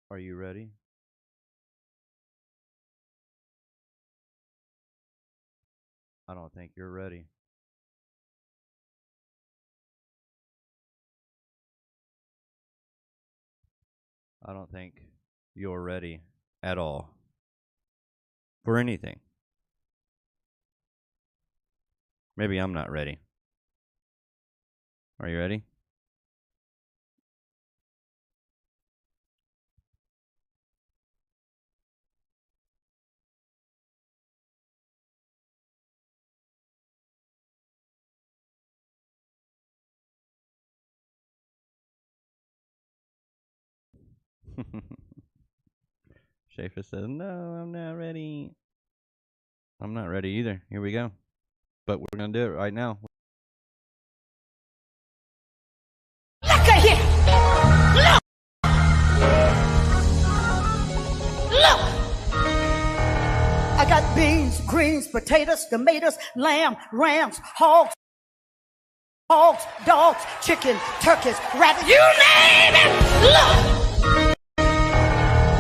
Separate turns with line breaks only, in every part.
Are you ready? I don't think you're ready. I don't think you're ready at all for anything. Maybe I'm not ready. Are you ready? Schaefer says, "No, I'm not ready." I'm not ready either. Here we go. But we're going to do it right now.
Look at here. Look. Look. I got beans, greens, potatoes, tomatoes, lamb, rams, hogs, dogs, chicken, turkeys, rabbits. You name it. Look.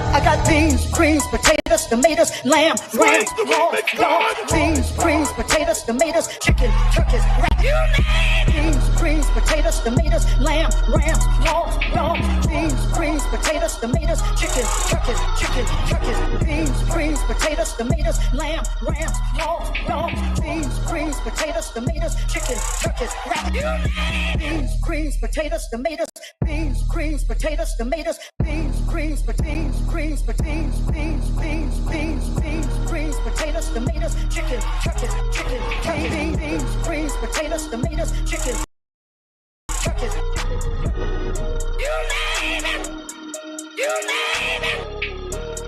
I got beans, greens, potatoes, tomatoes, lamb, rams, hogs, dogs, beans, greens, potatoes, tomatoes, chicken, turkeys, rabbits. You name it. Beans, greens, potatoes, tomatoes, lamb, rams, hogs, dogs, beans, greens, potatoes, tomatoes, chicken, turkeys, beans, greens, potatoes, tomatoes, lamb, rams, hogs, dogs, beans, greens, potatoes, tomatoes, chicken, turkeys, rabbits. You name it. Beans, greens, potatoes, tomatoes, beans, greens, potatoes, tomatoes, beans, greens, beans, greens, beans, beans, beans, beans, beans, greens, potatoes, tomatoes, chicken, beans, greens, potatoes, tomatoes, chicken, turkeys. You name it. You name it.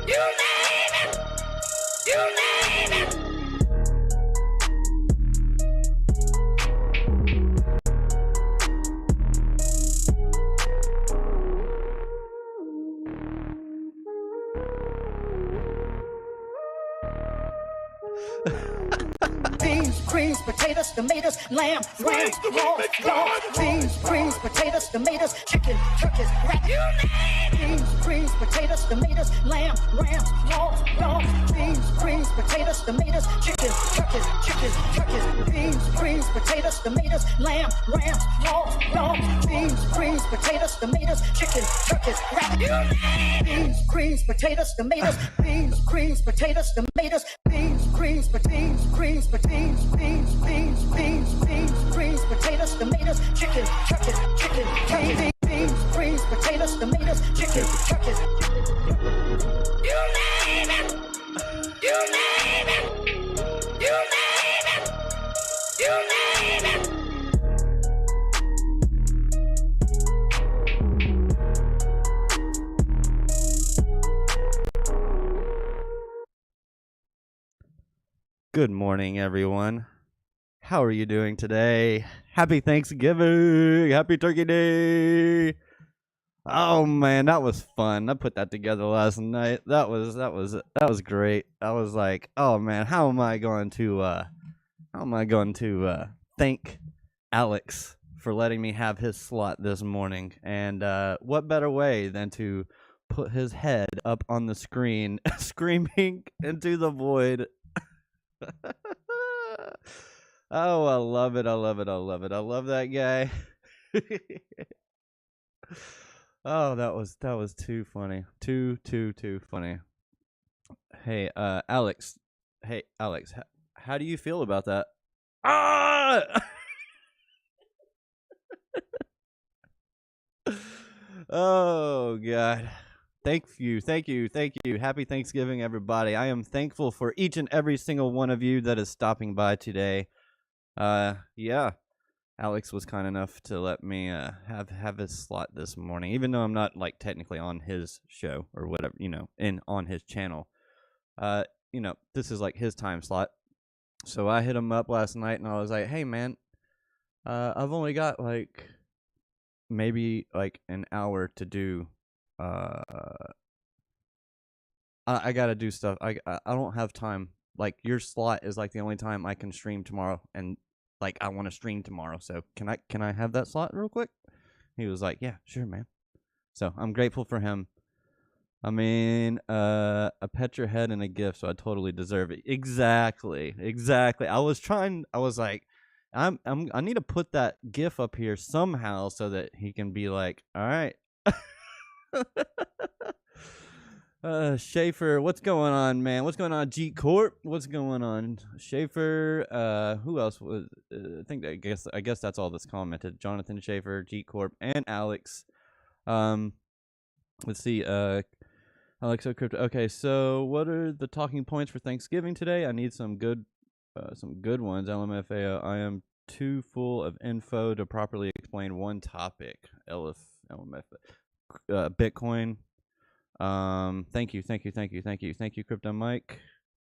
You name it. You name it. Beans, greens, potatoes, tomatoes, lamb, rams, hogs, dogs, beans, greens, potatoes, tomatoes, chicken, turkeys, rabbits. Beans, greens, potatoes, tomatoes, lamb, rams, hogs, dogs, beans, greens, potatoes, tomatoes, chicken, turkeys, beans, greens, potatoes, tomatoes, lamb, rams, hogs, dogs, beans, greens, potatoes, tomatoes, chicken, turkeys, rabbits. Beans, greens, potatoes, tomatoes, beans, greens, potatoes, tomatoes, beans, greens, beans, greens, beans, beans, beans, beans, beans, greens, potatoes, tomatoes, chicken, beans, beans, greens, potatoes, tomatoes, chicken, turkeys. You name it. You name it. You name it. You name it.
Good morning, everyone. How are you doing today? Happy Thanksgiving. Happy Turkey Day. Oh man, that was fun. I put that together last night. That was great. I was like, "Oh man, how am I going to thank Alex for letting me have his slot this morning?" And what better way than to put his head up on the screen screaming into the void. Oh, I love it. I love it. I love it. I love that guy. Oh, that was too funny. Too funny. Hey, Alex. Hey, Alex. How do you feel about that? Ah! Oh God. Thank you. Happy Thanksgiving, everybody. I am thankful for each and every single one of you that is stopping by today. Yeah. Alex was kind enough to let me have his slot this morning, even though I'm not like technically on his show or whatever, on his channel. This is like his time slot. So I hit him up last night and I was like, "Hey man, I've only got like maybe like an hour to do. I gotta do stuff. I don't have time. Like your slot is like the only time I can stream tomorrow, and like I want to stream tomorrow. So can I have that slot real quick?" He was like, "Yeah, sure, man." So I'm grateful for him I mean, a pet your head and a gift, so I totally deserve it. Exactly. I was like, I need to put that gif up here somehow so that he can be like, all right. Schaefer, what's going on, man? What's going on, G Corp? What's going on, Schaefer? Who else was? I guess that's all that's commented. Jonathan Schaefer, G Corp, and Alex. Let's see. Alexo Crypto. Okay, so what are the talking points for Thanksgiving today? I need some good ones. LMFAO. I am too full of info to properly explain one topic. LMF. Bitcoin. Thank you, Crypto Mike.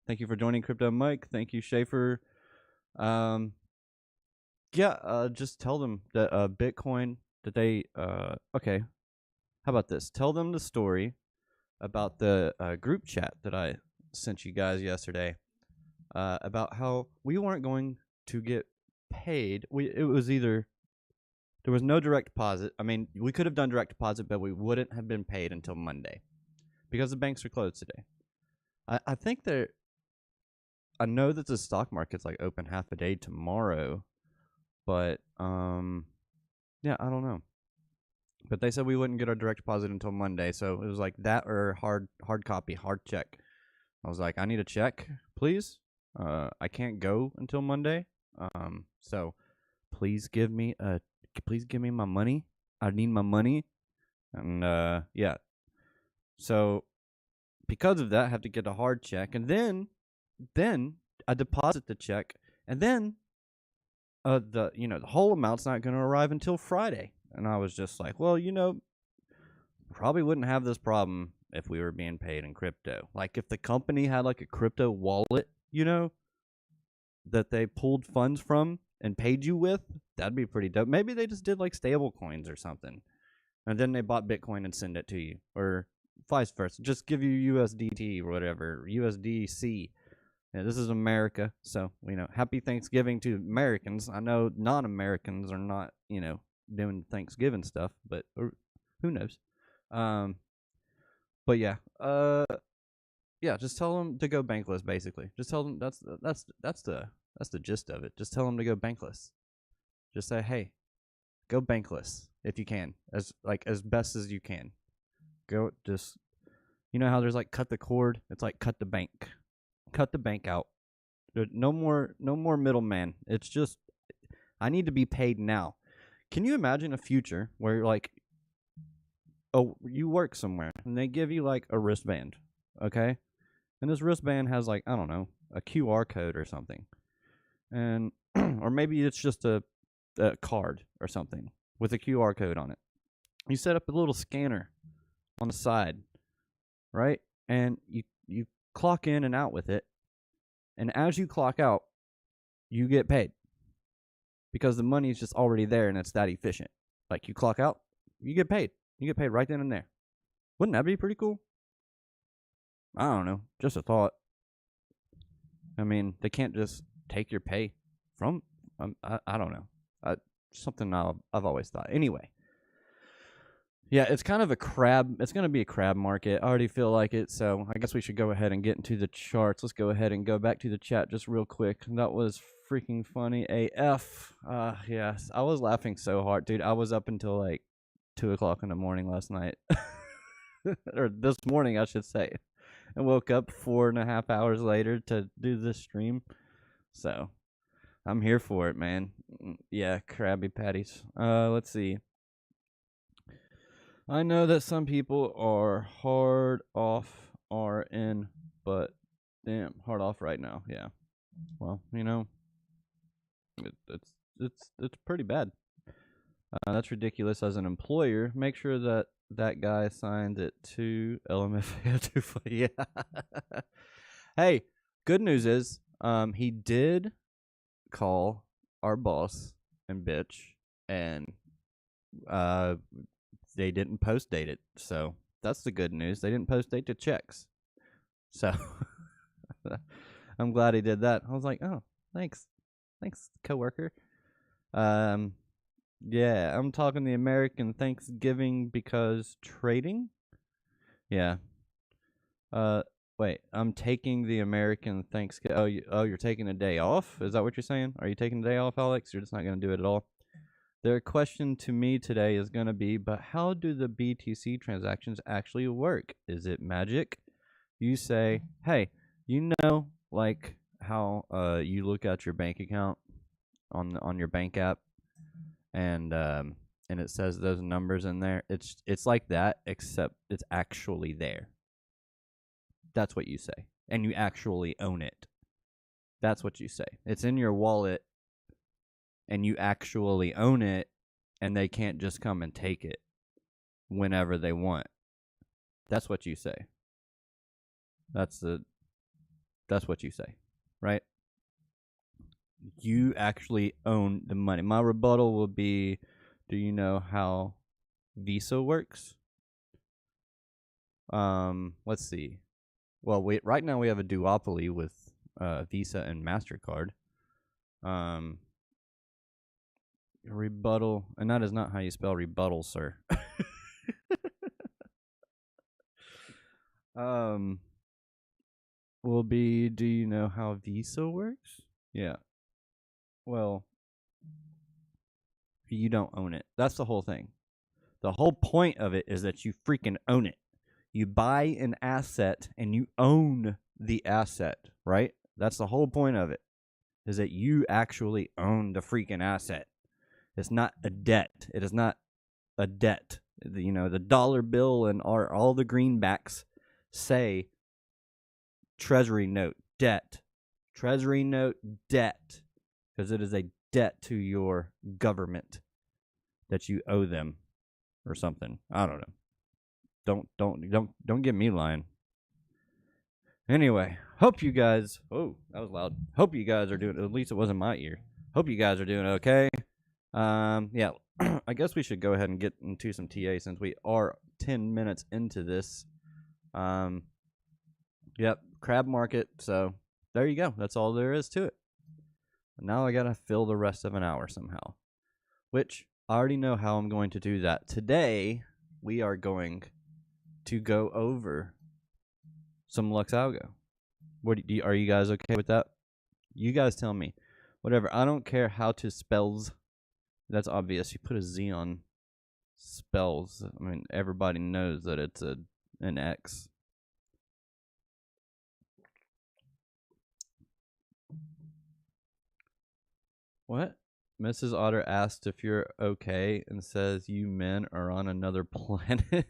Thank you for joining, Crypto Mike. Thank you, Schaefer. Just tell them that Bitcoin that they okay. How about this? Tell them the story about the group chat that I sent you guys yesterday about how we weren't going to get paid. It was either there was no direct deposit. I mean, we could have done direct deposit, but we wouldn't have been paid until Monday because the banks are closed today. I think I know that the stock market's like open half a day tomorrow, but yeah, I don't know. But they said we wouldn't get our direct deposit until Monday, so it was like that or hard copy, hard check. I was like, I need a check, please. I can't go until Monday. So please give me my money. I need my money. And yeah. So because of that, I have to get a hard check, and then I deposit the check, and then the whole amount's not going to arrive until Friday. And I was just like, well, probably wouldn't have this problem if we were being paid in crypto. Like if the company had like a crypto wallet, that they pulled funds from and paid you with, that'd be pretty dope. Maybe they just did like stable coins or something. And then they bought Bitcoin and send it to you, or vice versa. Just give you USDT or whatever, USDC. Yeah, this is America, so happy Thanksgiving to Americans. I know non-Americans are not, doing Thanksgiving stuff, but who knows? But yeah, just tell them to go bankless. Basically, just tell them that's the gist of it. Just tell them to go bankless. Just say, hey, go bankless if you can, as best as you can. Go just, how there's like cut the cord. It's like cut the bank out. No more middleman. It's just I need to be paid now. Can you imagine a future where you're like, oh, you work somewhere and they give you like a wristband, okay? And this wristband has like, I don't know, a QR code or something. And or maybe it's just a card or something with a QR code on it. You set up a little scanner on the side, right? And you clock in and out with it. And as you clock out, you get paid. Because the money is just already there and it's that efficient. Like you clock out, you get paid. You get paid right then and there. Wouldn't that be pretty cool? I don't know. Just a thought. I mean, they can't just take your pay from. I don't know. Something I've always thought. Anyway. Yeah, it's kind of a crab. It's going to be a crab market. I already feel like it. So I guess we should go ahead and get into the charts. Let's go ahead and go back to the chat just real quick. That was freaking funny AF. Yes, I was laughing so hard, dude. I was up until like 2:00 in the morning last night, or this morning, I should say, and woke up 4.5 hours later to do this stream. So I'm here for it, man. Yeah, Krabby Patties. Let's see. I know that some people are hard off RN, but damn, hard off right now. Yeah. Well, it's pretty bad. That's ridiculous as an employer. Make sure that guy signs it to LMFAO. Yeah. Hey, good news is he did call our boss and bitch, and they didn't post date it. So that's the good news. They didn't post date the checks. So I'm glad he did that. I was like, oh, thanks, coworker. Yeah, I'm talking the American Thanksgiving because trading. Yeah, Wait, I'm taking the American Thanksgiving. You're taking a day off? Is that what you're saying? Are you taking a day off, Alex? You're just not going to do it at all? Their question to me today is going to be, but how do the BTC transactions actually work? Is it magic? You say, hey, like how you look at your bank account on your bank app, and it says those numbers in there. It's like that, except it's actually there. That's what you say, and you actually own it. That's what you say. It's in your wallet, and you actually own it, and they can't just come and take it whenever they want. That's what you say. That's what you say, right? You actually own the money. My rebuttal will be, do you know how Visa works? Let's see. Well, right now we have a duopoly with Visa and MasterCard. Rebuttal, and that is not how you spell rebuttal, sir. Will be, do you know how Visa works? Yeah. Well, you don't own it. That's the whole thing. The whole point of it is that you freaking own it. You buy an asset and you own the asset, right? That's the whole point of it, is that you actually own the freaking asset. It's not a debt. It is not a debt. The dollar bill and all the greenbacks say treasury note, debt. Treasury note, debt. Because it is a debt to your government that you owe them or something. I don't know. Don't get me lying. Anyway, hope you guys. Oh, that was loud. Hope you guys are doing. At least it wasn't my ear. Hope you guys are doing okay. Yeah. I guess we should go ahead and get into some TA since we are 10 minutes into this. Yep, crab market. So there you go. That's all there is to it. Now I gotta fill the rest of an hour somehow, which I already know how I'm going to do that. Today we are going to go over some Luxalgo. Are you guys okay with that? You guys tell me. Whatever. I don't care how to spells. That's obvious. You put a Z on spells. I mean, everybody knows that it's an X. What? Mrs. Otter asked if you're okay and says you men are on another planet.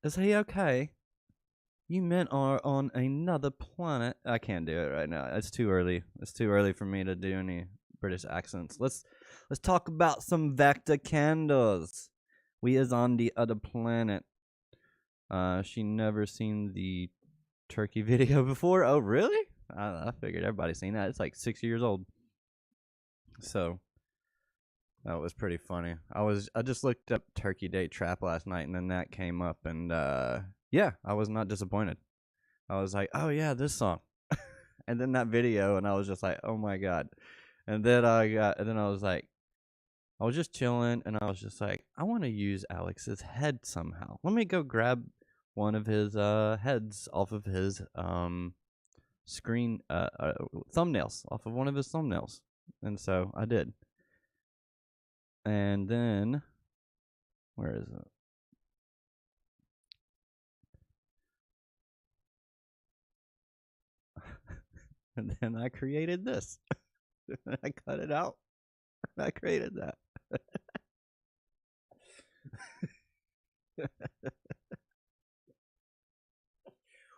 Is he okay? You men are on another planet. I can't do it right now. It's too early. It's too early for me to do any British accents. Let's talk about some Vector candles. We is on the other planet. She never seen the turkey video before. Oh, really? I figured everybody's seen that. It's like 6 years old. So that was pretty funny. I just looked up Turkey Day Trap last night, and then that came up, and yeah, I was not disappointed. I was like, oh yeah, this song, and then that video, and I was just like, oh my god. And then I was like, I was just chilling, and I was just like, I want to use Alex's head somehow. Let me go grab one of his heads off of his screen thumbnails, off of one of his thumbnails, and so I did. And then, where is it? And then I created this. I cut it out. I created that.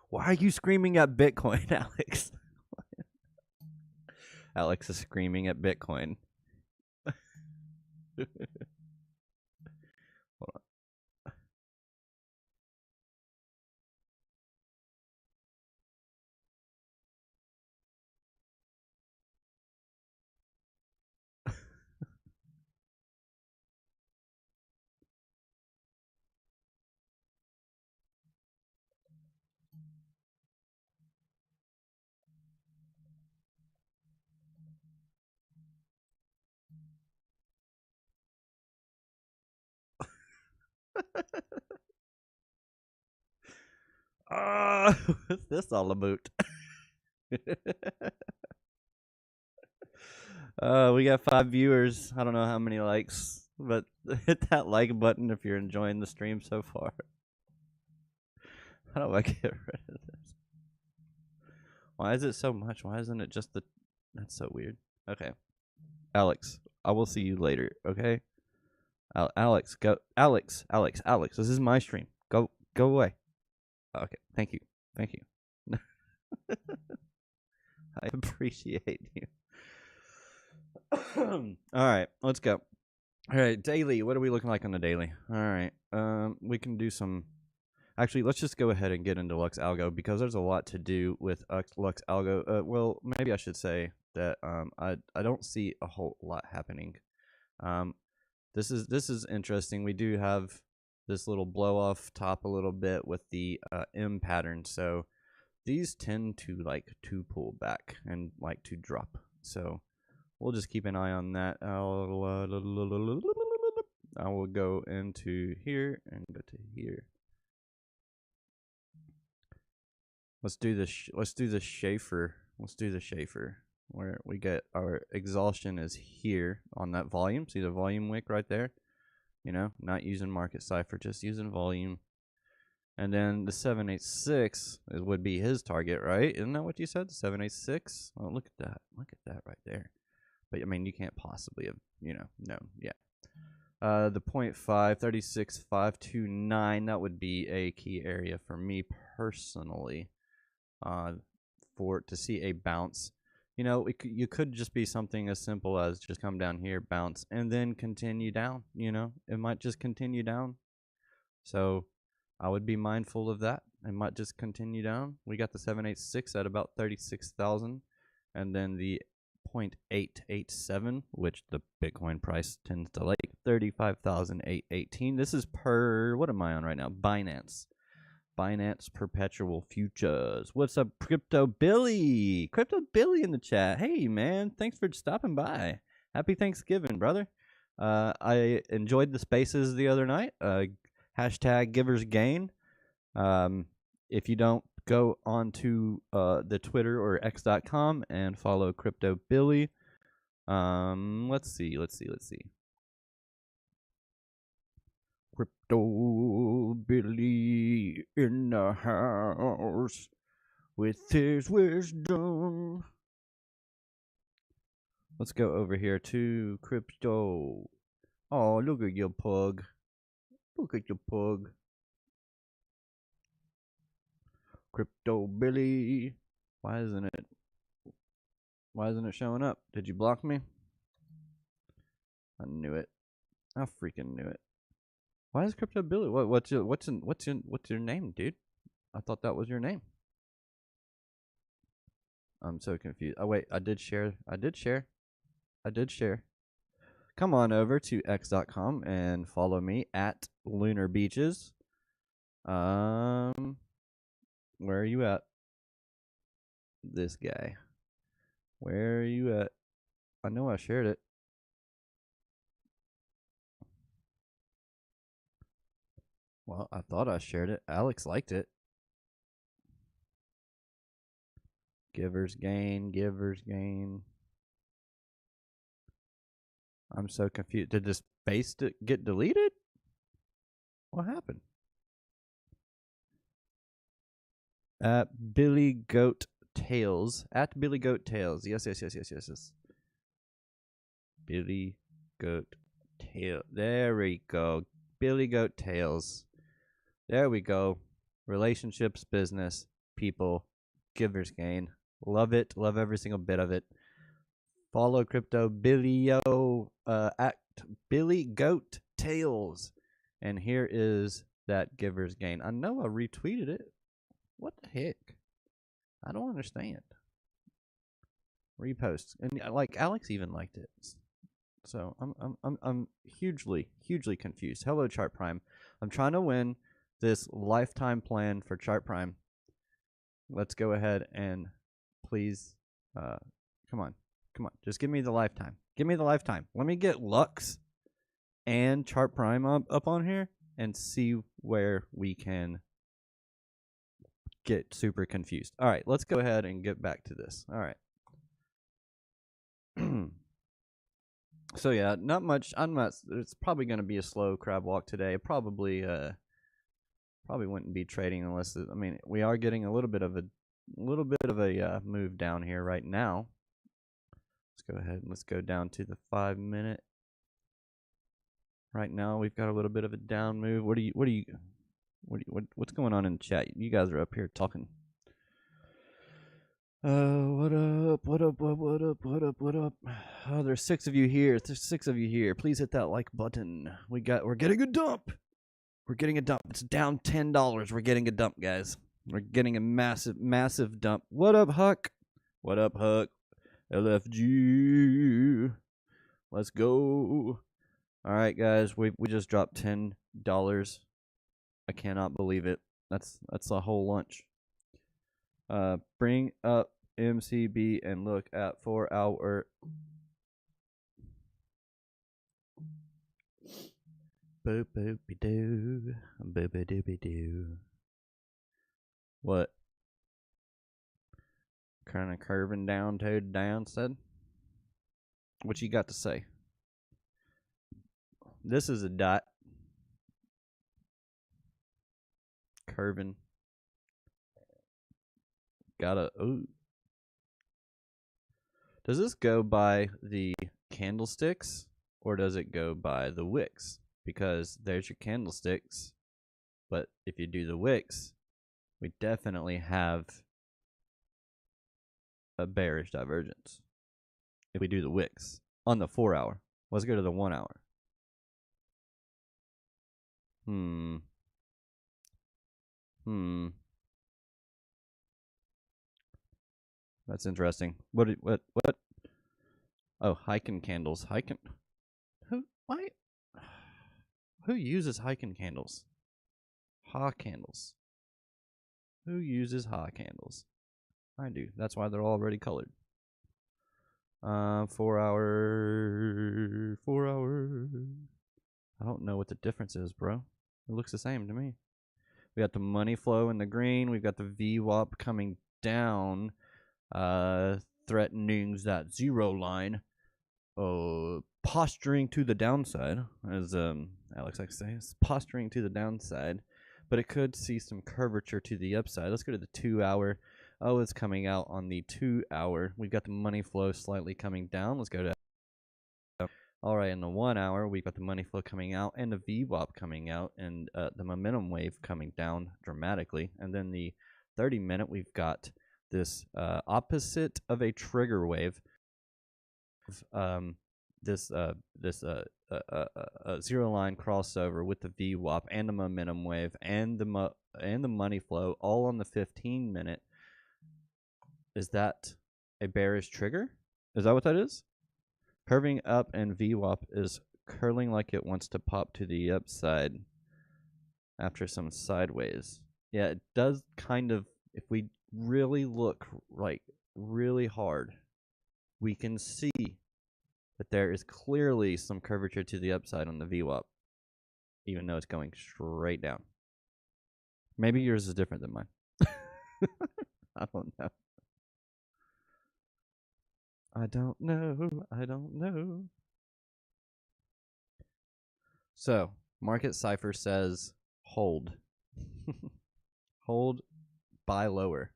Why are you screaming at Bitcoin, Alex? Alex is screaming at Bitcoin. Hold on. What's this all about? We got 5 viewers. I don't know how many likes, but hit that like button if you're enjoying the stream so far. How do I get rid of this? Why is it so much? Why isn't it just the... That's so weird. Okay. Alex, I will see you later, okay? Alex, go. Alex, this is my stream. Go away. Okay, thank you. I appreciate you. All right, let's go. All right, daily. What are we looking like on the daily? All right, we can do some. Actually, let's just go ahead and get into Lux Algo because there's a lot to do with Lux Algo. Well, maybe I should say that I don't see a whole lot happening. This is interesting. We do have this little blow off top a little bit with the M pattern, so these tend to pull back and like to drop. So we'll just keep an eye on that. I will go into here and go to here. Let's do this. Let's do the Schaefer. Where we get our exhaustion is here on that volume. See the volume wick right there? You know, not using market cipher, just using volume. And then the 786 would be his target, right? Isn't that what you said? The 786? Oh, look at that. Look at that right there. But I mean, you can't possibly have, known. Yeah. The 0.5, 36,529, that would be a key area for me personally. To see a bounce. You could just be something as simple as just come down here, bounce, and then continue down. It might just continue down. So I would be mindful of that. It might just continue down. We got the 786 at about 36,000, and then the 0.887, which the Bitcoin price tends to like, 35,818. This is per, what am I on right now? Binance Perpetual Futures. What's up, Crypto Billy? Crypto Billy in the chat. Hey, man. Thanks for stopping by. Happy Thanksgiving, brother. I enjoyed the spaces the other night. Hashtag Givers Gain. If you don't, go on to the Twitter or x.com and follow Crypto Billy. Let's see. Crypto Billy in the house with his wisdom. Let's go over here to crypto. Oh, look at your pug. Crypto Billy. Why isn't it showing up? Did you block me? I knew it. I freaking knew it. Why is Crypto Billy? What's your name, dude? I thought that was your name. I'm so confused. Oh wait, I did share. Come on over to x.com and follow me at Lunar Beaches. Where are you at? This guy. Where are you at? I know I shared it. Well, I thought I shared it. Alex liked it. Givers gain. I'm so confused. Did this space get deleted? What happened? At Billy Goat Tales. At Billy Goat Tales. Yes. Billy Goat Tail. There we go. Billy Goat Tales. There we go. Relationships, business, people, Givers Gain. Love it. Love every single bit of it. Follow Crypto Billio at Billy Goat Tales. And here is that Givers Gain. I know I retweeted it. What the heck? I don't understand. Repost. And like Alex even liked it. So I'm hugely confused. Hello, Chart Prime. I'm trying to win this lifetime plan for Chart Prime. Let's go ahead and please, come on. Just give me the lifetime. Let me get Lux and Chart Prime up on here and see where we can get super confused. All right, let's go ahead and get back to this. All right. So yeah, not much. It's probably going to be a slow crab walk today. Probably wouldn't be trading unless I mean, we are getting a little bit of a move down here right now. Let's go ahead and let's go down to the 5 minute. Right now we've got a little bit of a down move. What's going on in the chat? You guys are up here talking. What up? Oh, there's 6 of you here. There's 6 of you here. Please hit that like button. We're getting a dump. We're getting a dump. It's down $10. We're getting a dump, guys. We're getting a massive dump. What up, Huck? What up, Huck? LFG. Let's go. All right, guys. We just dropped $10. I cannot believe it. That's a whole lunch. Bring up MCB and look at 4 hour. Boop boopy doo. Boopy doopy doo. What? Kind of curving down to the downside? What you got to say? This is a dot. Curving. Ooh. Does this go by the candlesticks or does it go by the wicks? Because there's your candlesticks, but if you do the wicks, we definitely have a bearish divergence. If we do the wicks on the 4 hour, let's go to the 1 hour. That's interesting. What? Oh, Heiken candles. Heiken. Who uses Heiken candles? Ha candles. Who uses Ha candles? I do. That's why they're already colored. 4 hour. 4 hour. I don't know what the difference is, bro. It looks the same to me. We got the money flow in the green. We've got the VWAP coming down, threatening that 0 line. Posturing to the downside, as Alex likes to say, it's posturing to the downside, but it could see some curvature to the upside. Let's go to the 2 hour. Oh, it's coming out on the 2 hour. We've got the money flow slightly coming down. Let's go to. All right, in the 1 hour, we've got the money flow coming out and the VWAP coming out and the momentum wave coming down dramatically. And then the 30 minute, we've got this opposite of a trigger wave. This 0 line crossover with the VWAP and the momentum wave and the money flow all on the 15 minute. Is that a bearish trigger? Is that what that is? Curving up and VWAP is curling like it wants to pop to the upside after some sideways. Yeah, it does kind of. If we really look like really hard, we can see that there is clearly some curvature to the upside on the VWAP, even though it's going straight down. Maybe yours is different than mine. I don't know. I don't know. So, Market Cipher says hold. Hold, buy lower.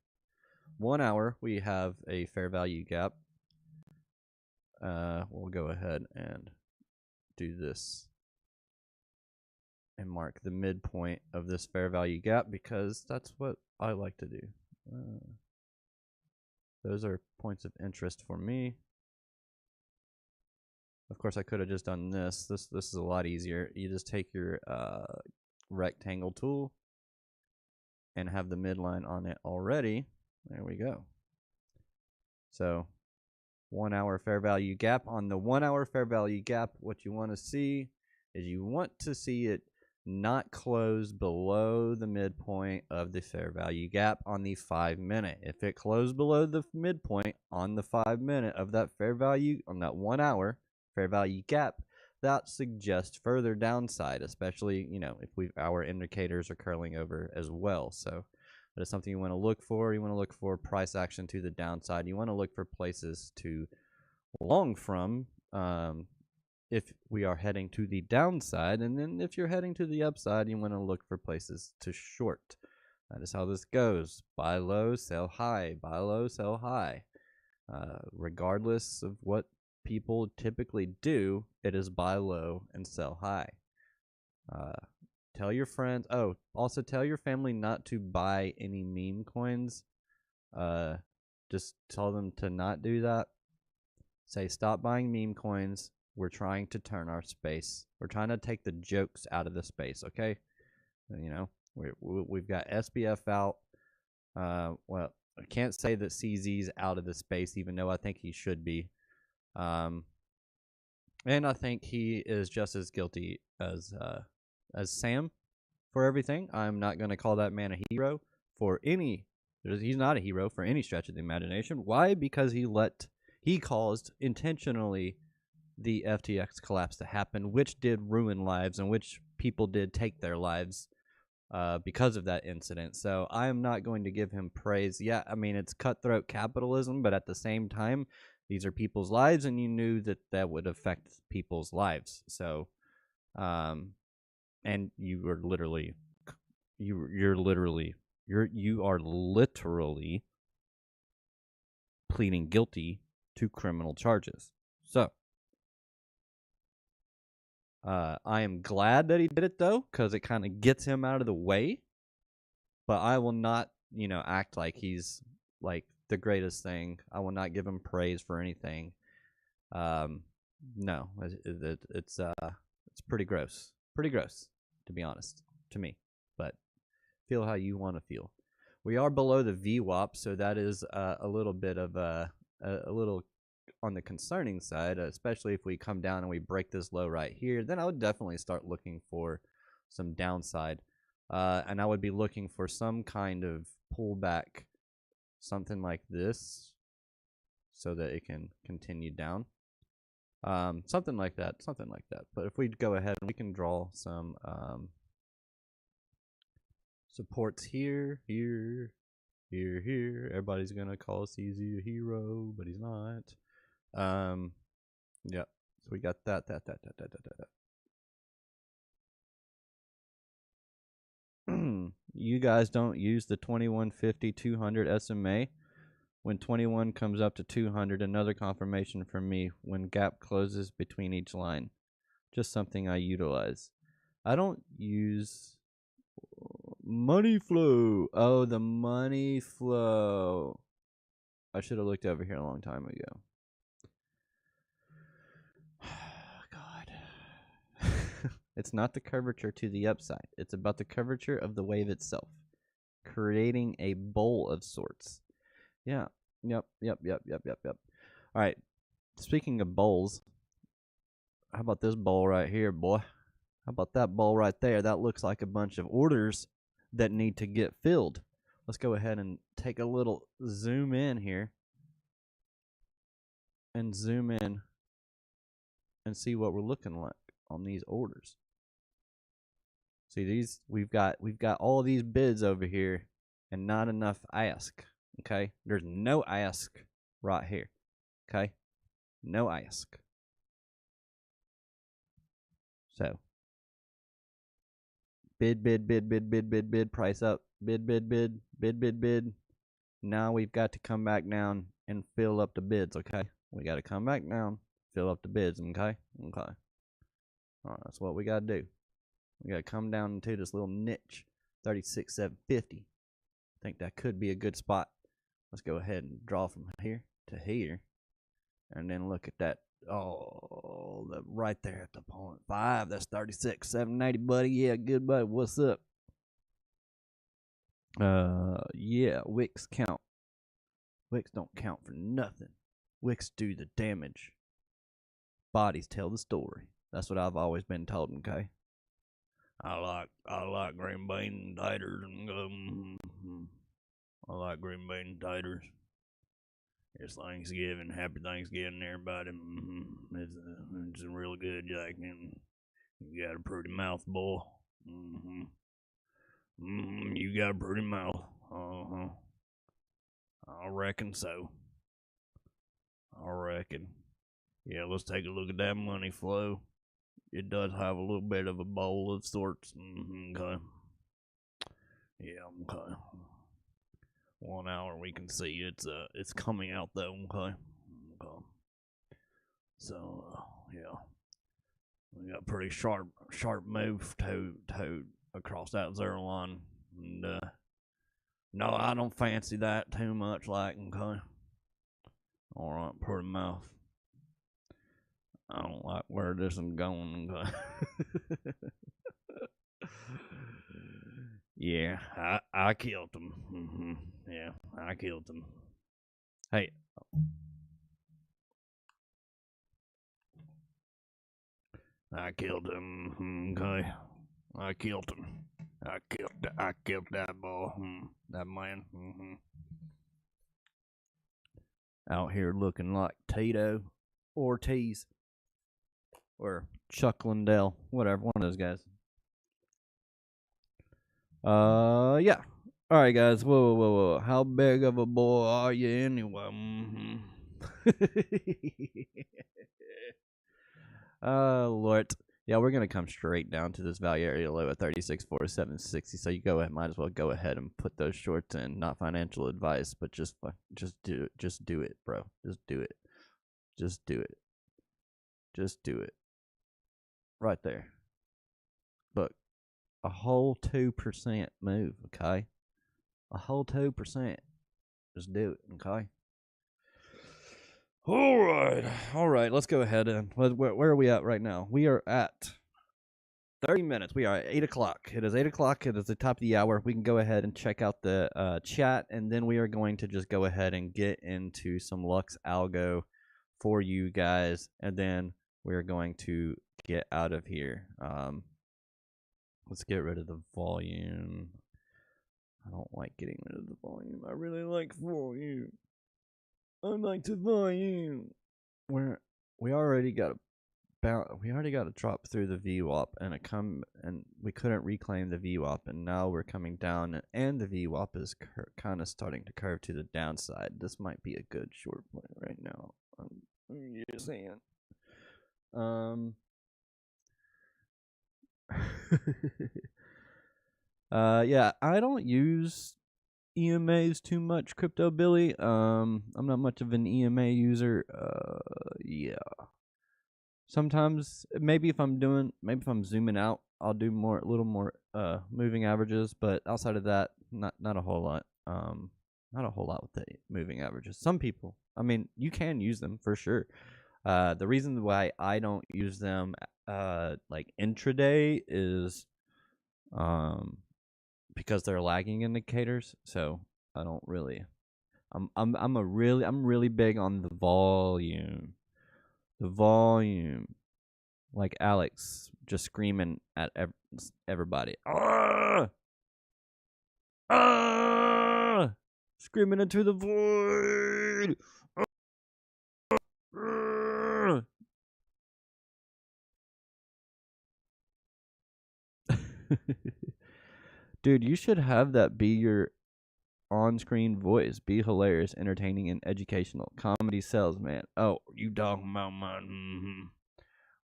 1 hour, we have a fair value gap. We'll go ahead and do this and mark the midpoint of this fair value gap because that's what I like to do. Those are points of interest for me. Of course, I could have just done this. This is a lot easier. You just take your rectangle tool and have the midline on it already. There we go. So 1 hour fair value gap. On the 1 hour fair value gap, what you want to see is you want to see it not close below the midpoint of the fair value gap on the 5 minute. If it closed below the midpoint on the 5 minute of that fair value on that 1 hour fair value gap, that suggests further downside, especially, if our indicators are curling over as well. So That is something you want to look for. You want to look for price action to the downside. You want to look for places to long from if we are heading to the downside. And then if you're heading to the upside, you want to look for places to short. That is how this goes. Buy low, sell high. Buy low, sell high. Regardless of what people typically do, it is buy low and sell high. Tell your friends. Oh, also tell your family not to buy any meme coins. Just tell them to not do that. Say, stop buying meme coins. We're trying to turn our space. We're trying to take the jokes out of the space, okay? You know, we've got SBF out. Well, I can't say that CZ's out of the space, even though I think he should be. And I think he is just as guilty as Sam for everything. I'm not going to call that man a hero for any. He's not a hero for any stretch of the imagination. Why? Because he caused intentionally the FTX collapse to happen, which did ruin lives and which people did take their lives because of that incident. So I am not going to give him praise. Yeah, I mean, it's cutthroat capitalism, but at the same time, these are people's lives, and you knew that that would affect people's lives. So, and you are literally pleading guilty to criminal charges. So, I am glad that he did it, though, because it kind of gets him out of the way. But I will not, act like he's like the greatest thing. I will not give him praise for anything. No, it's pretty gross. Pretty gross, to be honest, to me. But feel how you want to feel. We are below the VWAP, so that is a little bit of a little on the concerning side, especially if we come down and we break this low right here. Then I would definitely start looking for some downside, and I would be looking for some kind of pullback, something like this, so that it can continue down. Something like that. But if we go ahead and we can draw some supports here. Everybody's gonna call CZ a hero, but he's not. Yeah. So we got that. You guys don't use the 2150 200 SMA. When 21 comes up to 200, another confirmation from me when gap closes between each line. Just something I utilize. I don't use money flow. Oh, the money flow. I should have looked over here a long time ago. God. It's not the curvature to the upside. It's about the curvature of the wave itself. Creating a bowl of sorts. Yeah. Yep. All right. Speaking of bowls, how about this bowl right here, boy? How about that bowl right there? That looks like a bunch of orders that need to get filled. Let's go ahead and take a little zoom in here. And zoom in and see what we're looking like on these orders. See these, we've got all these bids over here and not enough ask. Okay, there's no ask right here. Okay, no ask. So bid, price up, bid. Now we've got to come back down and fill up the bids. Okay, we got to come back down, fill up the bids. Okay. All right, that's what we got to do. We got to come down into this little niche, 36,750. I think that could be a good spot. Let's go ahead and draw from here to here, and then look at that. Oh, right there at the 0.5. That's 36,780, buddy. Yeah, good, buddy. What's up? Yeah, wicks count. Wicks don't count for nothing. Wicks do the damage. Bodies tell the story. That's what I've always been told. Okay. I like green bean taters. I like green bean taters. It's Thanksgiving. Happy Thanksgiving, everybody. It's real good, Jack. And you got a pretty mouth, boy. You got a pretty mouth. Uh-huh. I reckon so. I reckon. Yeah, let's take a look at that money flow. It does have a little bit of a bowl of sorts. Okay. Yeah, okay. 1 hour we can see it's coming out though, okay. Okay. So yeah. We got a pretty sharp move to across that 0 line. And no, I don't fancy that too much, like, okay. Alright, pretty mouth. I don't like where this is going, okay. Yeah, I killed him. Yeah, I killed him. Hey. I killed him. Okay. I killed him. I killed that boy. That man. Out here looking like Tito Ortiz or Chuck Liddell, whatever, one of those guys. Yeah. All right, guys. Whoa. How big of a boy are you anyway? Lord. Yeah, we're gonna come straight down to this value area low at 36.4760. So you might as well go ahead and put those shorts in. Not financial advice, but just do it. Just do it, bro. Just do it. Just do it. Just do it. Right there. Look, a whole 2% move. Okay, a whole 2%. Just do it. Okay. All right. Let's go ahead and where are we at right now? We are at 30 minutes. We are at 8 o'clock. It is 8 o'clock. It is the top of the hour. We can go ahead and check out the chat, and then we are going to just go ahead and get into some Lux Algo for you guys, and then we're going to get out of here. Let's get rid of the volume. I don't like getting rid of the volume. I really like volume. I like the volume. We already got a drop through the VWAP and we couldn't reclaim the VWAP, and now we're coming down and the VWAP is kind of starting to curve to the downside. This might be a good short play right now. I'm just saying. Yeah, I don't use EMAs too much, Crypto Billy. I'm not much of an EMA user. Yeah. Sometimes maybe if I'm zooming out, I'll do a little more moving averages, but outside of that, not a whole lot. Not a whole lot with the moving averages. Some people, I mean, you can use them for sure. The reason why I don't use them like intraday is because they're lagging indicators. So I don't really. I'm really big on the volume. The volume, like Alex just screaming at everybody. Screaming into the void. Dude, you should have that be your on-screen voice. Be hilarious, entertaining, and educational. Comedy sells, man. Oh, you talking about mine?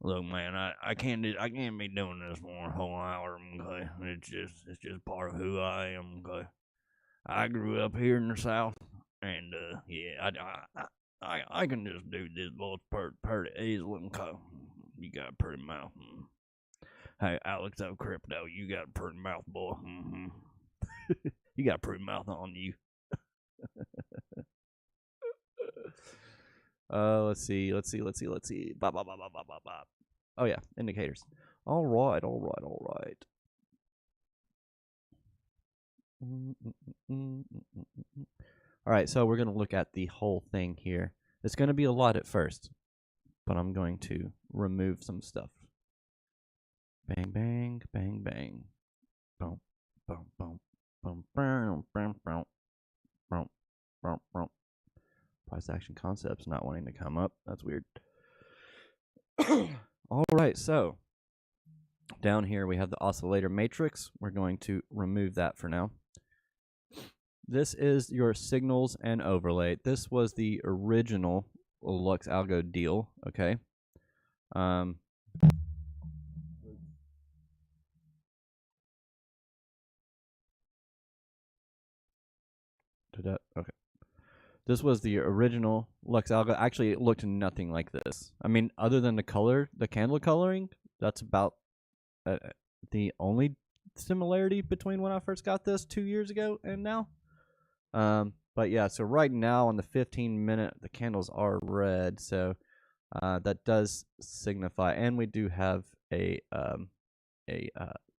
Look, man, I can't be doing this for a whole hour. Okay, it's just part of who I am. Okay, I grew up here in the South, and yeah, I can just do this little pretty easily. Okay, you got a pretty mouth. Hey, Alex of Crypto, you got a pretty mouth, boy. You got a pretty mouth on you. Let's see. Bop. Oh yeah, indicators. All right. All right, so we're gonna look at the whole thing here. It's gonna be a lot at first, but I'm going to remove some stuff. Bang, bang, bang, bang. Boom, boom, boom, boom, boom, boom, boom, boom, boom, boom. Price action concepts not wanting to come up. That's weird. All right, so down here we have the oscillator matrix. We're going to remove that for now. This is your signals and overlay. This was the original Lux Algo deal, okay? Okay. This was the original Lux Algo. Actually, it looked nothing like this. I mean, other than the color, the candle coloring, that's about the only similarity between when I first got this 2 years ago and now. But yeah, so right now on the 15-minute, the candles are red, so that does signify, and we do have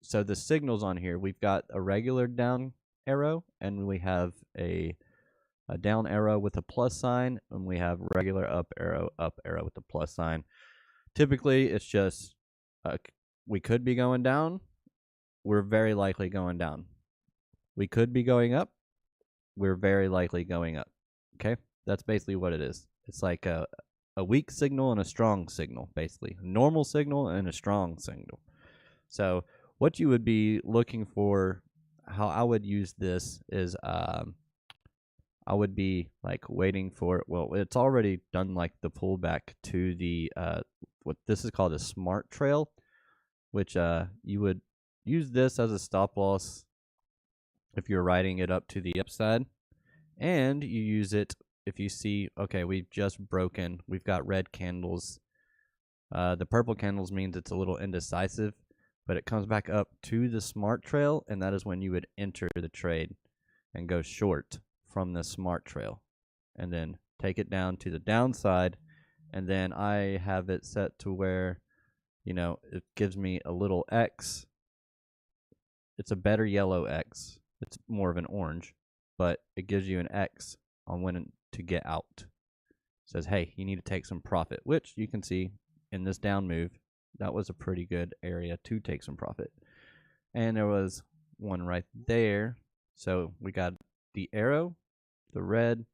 so the signals on here, we've got a regular down arrow, and we have a down arrow with a plus sign, and we have regular up arrow with a plus sign. Typically, it's just we could be going down. We're very likely going down. We could be going up. We're very likely going up. Okay? That's basically what it is. It's like a weak signal and a strong signal, basically. A normal signal and a strong signal. So what you would be looking for, how I would use this is I would be like waiting for, well, it's already done like the pullback to the what this is called a smart trail, which you would use this as a stop loss if you're riding it up to the upside, and you use it if you see, okay, we've just broken, we've got red candles. The purple candles means it's a little indecisive, but it comes back up to the smart trail, and that is when you would enter the trade and go short from the smart trail, and then take it down to the downside. And then I have it set to where, you know, it gives me a little X. It's a better yellow X. It's more of an orange, but it gives you an X on when to get out. It says, hey, you need to take some profit, which you can see in this down move. That was a pretty good area to take some profit. And there was one right there. So we got the arrow, the red,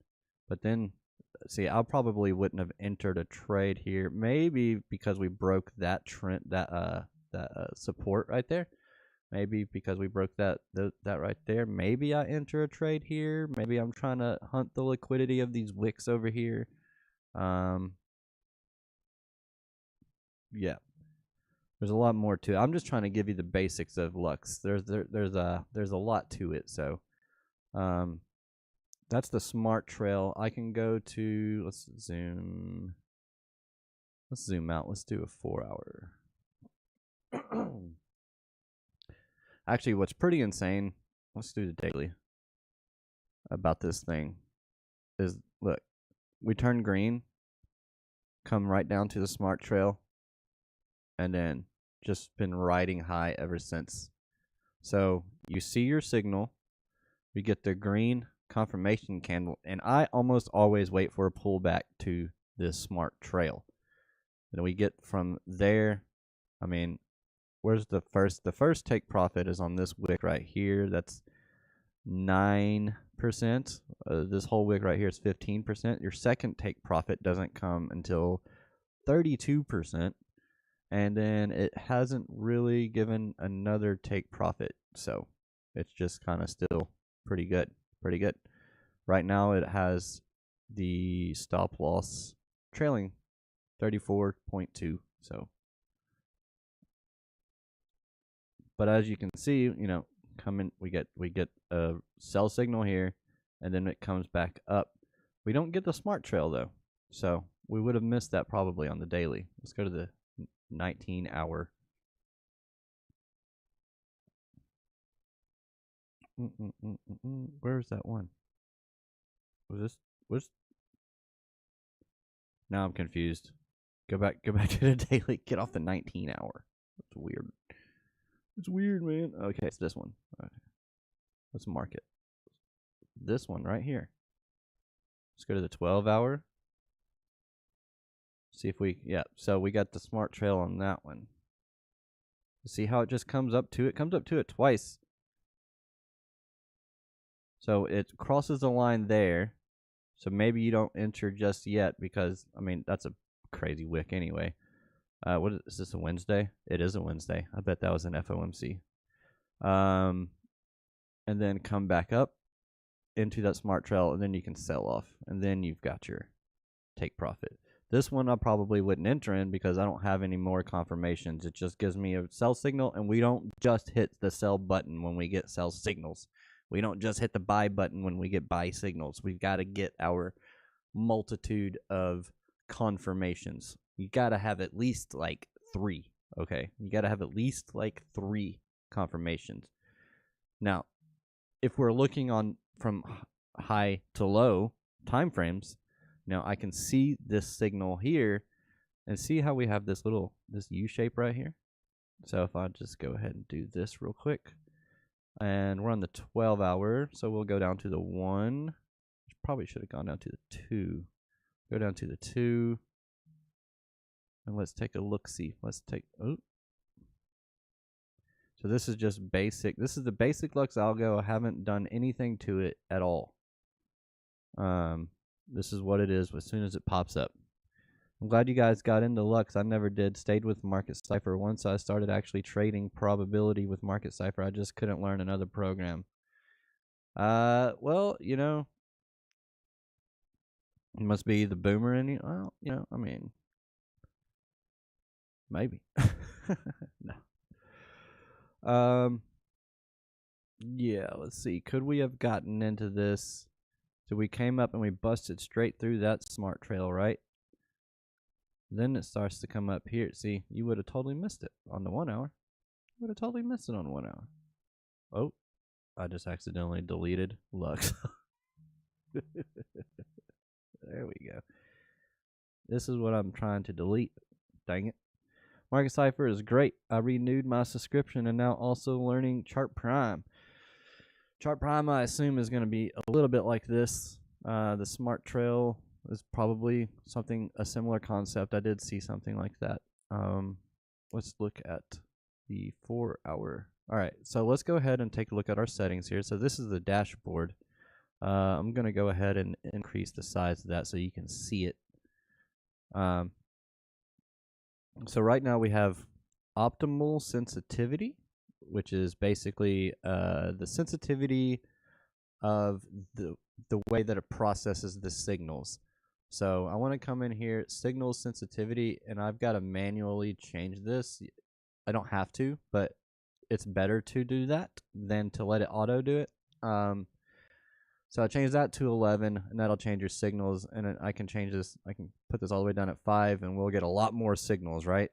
but then, see, I probably wouldn't have entered a trade here. Maybe because we broke that trend, that support right there. Maybe because we broke that right there. Maybe I enter a trade here. Maybe I'm trying to hunt the liquidity of these wicks over here. Yeah. There's a lot more to it. I'm just trying to give you the basics of Lux. There's a lot to it. So, that's the smart trail. I can go to, let's zoom out. Let's do a 4 hour. Actually, what's pretty insane, let's do the daily about this thing, is look, we turn green, come right down to the smart trail, and then just been riding high ever since. So you see your signal, we get the green confirmation candle, and I almost always wait for a pullback to this smart trail. And we get from there, I mean, where's the first? The first take profit is on this wick right here. That's 9%. This whole wick right here is 15%. Your second take profit doesn't come until 32%. And then it hasn't really given another take profit. So it's just kind of still pretty good. Pretty good. Right now it has the stop loss trailing 34.2. So, but as you can see, you know, we get a sell signal here, and then it comes back up. We don't get the smart trail though, so we would have missed that probably on the daily. Let's go to the 19-hour. Where's that one? Was now I'm confused. Go back to the daily. Get off the 19-hour. That's weird. It's weird, man. Okay, it's this one. Okay. Let's mark it. This one right here. Let's go to the 12-hour. See if we, yeah, so we got the smart trail on that one. See how it just comes up to it? Comes up to it twice. So it crosses the line there. So maybe you don't enter just yet because, I mean, that's a crazy wick anyway. What is this, a Wednesday? It is a Wednesday. I bet that was an FOMC. And then come back up. into that smart trail, and then you can sell off, and then you've got your take profit. This one I probably wouldn't enter in because I don't have any more confirmations. It just gives me a sell signal, and we don't just hit the sell button when we get sell signals. We don't just hit the buy button when we get buy signals. We've got to get our multitude of confirmations. You got to have at least like 3, okay? You got to have at least like 3 confirmations. Now, if we're looking on from high to low time frames, now I can see this signal here and see how we have this U shape right here. So if I just go ahead and do this real quick, and we're on the 12 hour, so we'll go down to the 1. Probably should have gone down to the 2. Go down to the 2, and let's take a look-see. Let's take, oh. So this is just basic. This is the basic Lux algo. I haven't done anything to it at all. This is what it is as soon as it pops up. I'm glad you guys got into Lux. I never did. Stayed with Market Cypher. Once I started actually trading probability with Market Cypher, I just couldn't learn another program. Well, you know, it must be the boomer in you. Well, you know, I mean, maybe. No. Yeah, let's see. Could we have gotten into this? So we came up and we busted straight through that smart trail, right? Then it starts to come up here. See, you would have totally missed it on the 1 hour. You would have totally missed it on 1 hour. Oh, I just accidentally deleted Lux. There we go. This is what I'm trying to delete. Dang it. Market Cypher is great. I renewed my subscription and now also learning Chart Prime. Chart Prime, I assume, is going to be a little bit like this. The Smart Trail is probably a similar concept. I did see something like that. Let's look at the 4 hour. All right, so let's go ahead and take a look at our settings here. So this is the dashboard. I'm going to go ahead and increase the size of that so you can see it. So right now we have optimal sensitivity, which is basically the sensitivity of the way that it processes the signals. So I want to come in here, signal sensitivity, and I've got to manually change this. I don't have to, but it's better to do that than to let it auto do it. So I change that to 11, and that'll change your signals. And then I can change this. I can put this all the way down at 5, and we'll get a lot more signals, right?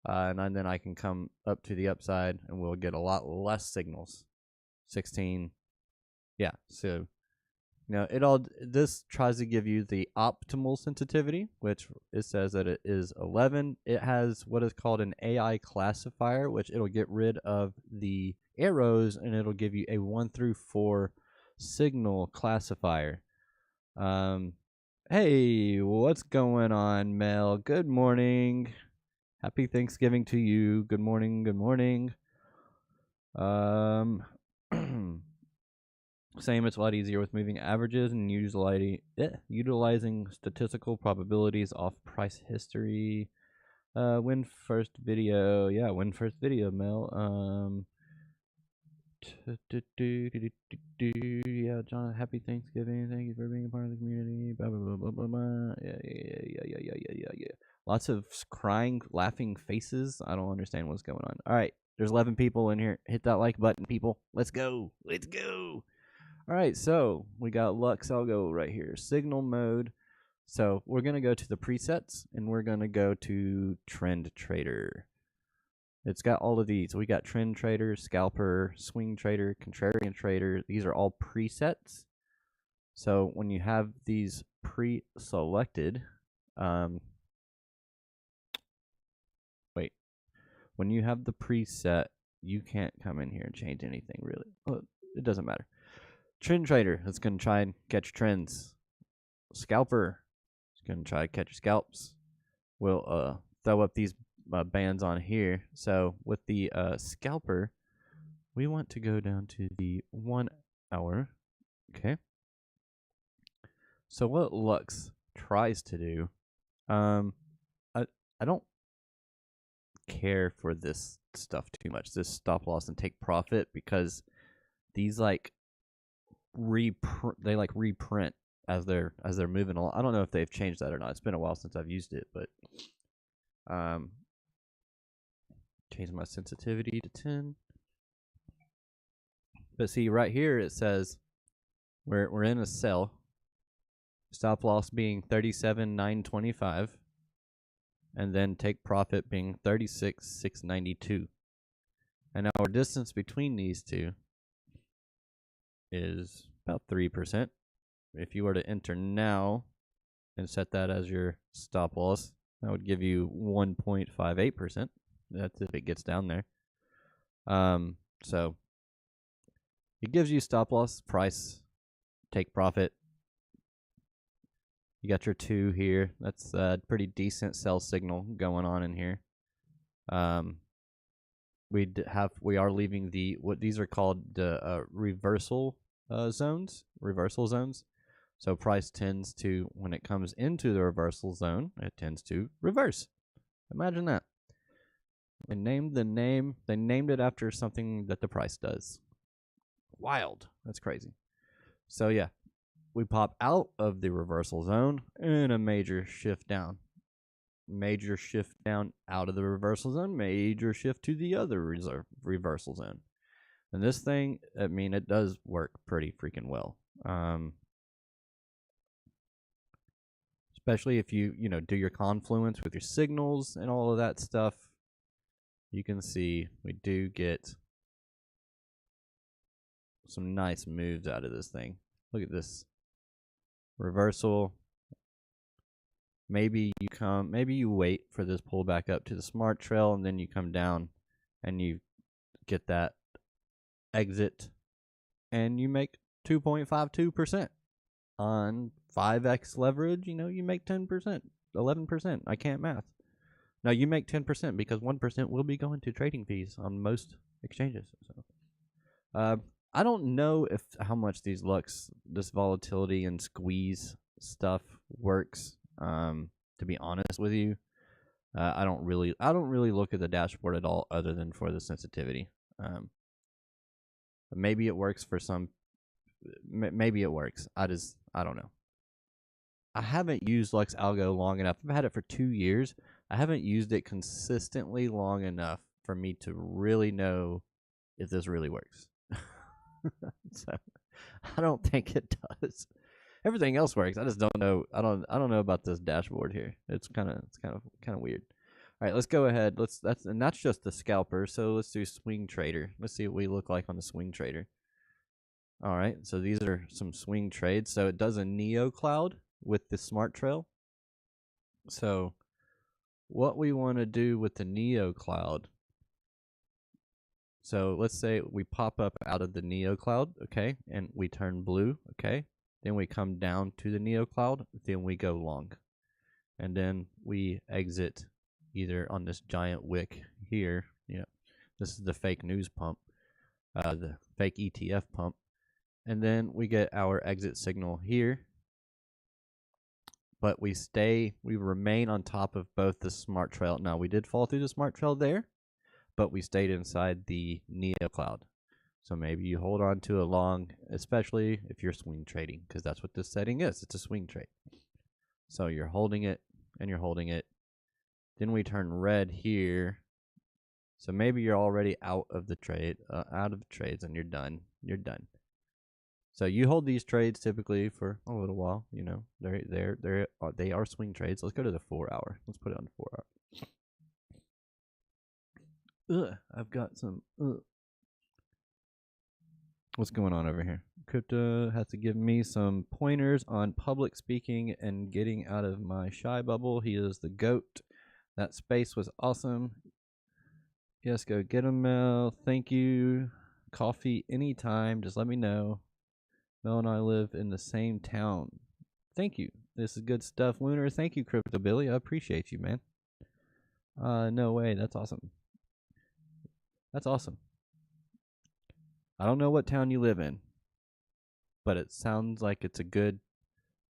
And then I can come up to the upside, and we'll get a lot less signals. 16. Yeah, so this tries to give you the optimal sensitivity, which it says that it is 11. It has what is called an AI classifier, which it'll get rid of the arrows, and it'll give you a 1 through 4 signal classifier. Hey, what's going on, Mel? Good morning. Happy Thanksgiving to you. Good morning. Good morning. Same, it's a lot easier with moving averages and utilizing statistical probabilities off price history. Win first video. Yeah, win first video, Mel. Yeah, John, happy Thanksgiving. Thank you for being a part of the community. Blah, blah, blah, blah, blah, blah. Yeah. Lots of crying, laughing faces. I don't understand what's going on. All right, there's 11 people in here. Hit that like button, people. Let's go. Let's go. All right, so we got Lux algo right here. Signal mode. So we're going to go to the presets, and we're going to go to Trend Trader. It's got all of these. We got Trend Trader, Scalper, Swing Trader, Contrarian Trader. These are all presets. So when you have these pre-selected, when you have the preset, you can't come in here and change anything really. Well, it doesn't matter. Trend Trader is going to try and catch trends. Scalper is going to try to catch scalps. We'll throw up these bands on here. So with the scalper, we want to go down to the 1 hour. Okay. So what Lux tries to do, I don't care for this stuff too much, this stop loss and take profit, because these like reprint as they're moving along. I don't know if they've changed that or not. It's been a while since I've used it, but change my sensitivity to 10. But see, right here it says we're in a sell. Stop loss being 37,925, and then take profit being 36,692. And our distance between these two is about 3%. If you were to enter now and set that as your stop loss, that would give you 1.58%. That's if it gets down there. So it gives you stop loss, price, take profit. You got your 2 here. That's a pretty decent sell signal going on in here. We are leaving what these are called the reversal zones. So price tends to, when it comes into the reversal zone, it tends to reverse. Imagine that. They named it after something that the price does. Wild. That's crazy. So yeah, we pop out of the reversal zone and a major shift down. Major shift down out of the reversal zone, major shift to the other reversal zone. And this thing, I mean, it does work pretty freaking well. Especially if you do your confluence with your signals and all of that stuff. You can see we do get some nice moves out of this thing. Look at this reversal. Maybe you wait for this pull back up to the smart trail, and then you come down and you get that exit, and you make 2.52% on 5x leverage. You make 10%, 11%. I can't math. No, you make 10% because 1% will be going to trading fees on most exchanges. So, I don't know how much this volatility and squeeze stuff works. To be honest with you, I don't really look at the dashboard at all, other than for the sensitivity. Maybe it works for some. Maybe it works. I don't know. I haven't used Lux Algo long enough. I've had it for 2 years. I haven't used it consistently long enough for me to really know if this really works. So I don't think it does. Everything else works. I just don't know. I don't know about this dashboard here. It's kind of weird. All right, let's go ahead. That's just the scalper. So let's do swing trader. Let's see what we look like on the swing trader. All right, so these are some swing trades. So it does a Neo Cloud with the smart trail. So what we want to do with the Neo Cloud. So let's say we pop up out of the Neo Cloud, okay, and we turn blue, okay. Then we come down to the Neo Cloud, then we go long. And then we exit either on this giant wick here. This is the fake news pump, the fake ETF pump. And then we get our exit signal here. But we remain on top of both the smart trail. Now, we did fall through the smart trail there, but we stayed inside the Neo Cloud. So maybe you hold on to a long, especially if you're swing trading, because that's what this setting is. It's a swing trade. So you're holding it, and you're holding it. Then we turn red here. So maybe you're already out of the trades, and you're done. You're done. So you hold these trades typically for a little while. They are swing trades. Let's go to the 4 hour. Let's put it on the 4 hour. I've got some. What's going on over here? Crypto has to give me some pointers on public speaking and getting out of my shy bubble. He is the GOAT. That space was awesome. Yes, go get him, Mel. Thank you. Coffee anytime. Just let me know. Mel and I live in the same town. Thank you. This is good stuff, Lunar. Thank you, Crypto Billy. I appreciate you, man. No way. That's awesome. That's awesome. I don't know what town you live in, but it sounds like it's a good,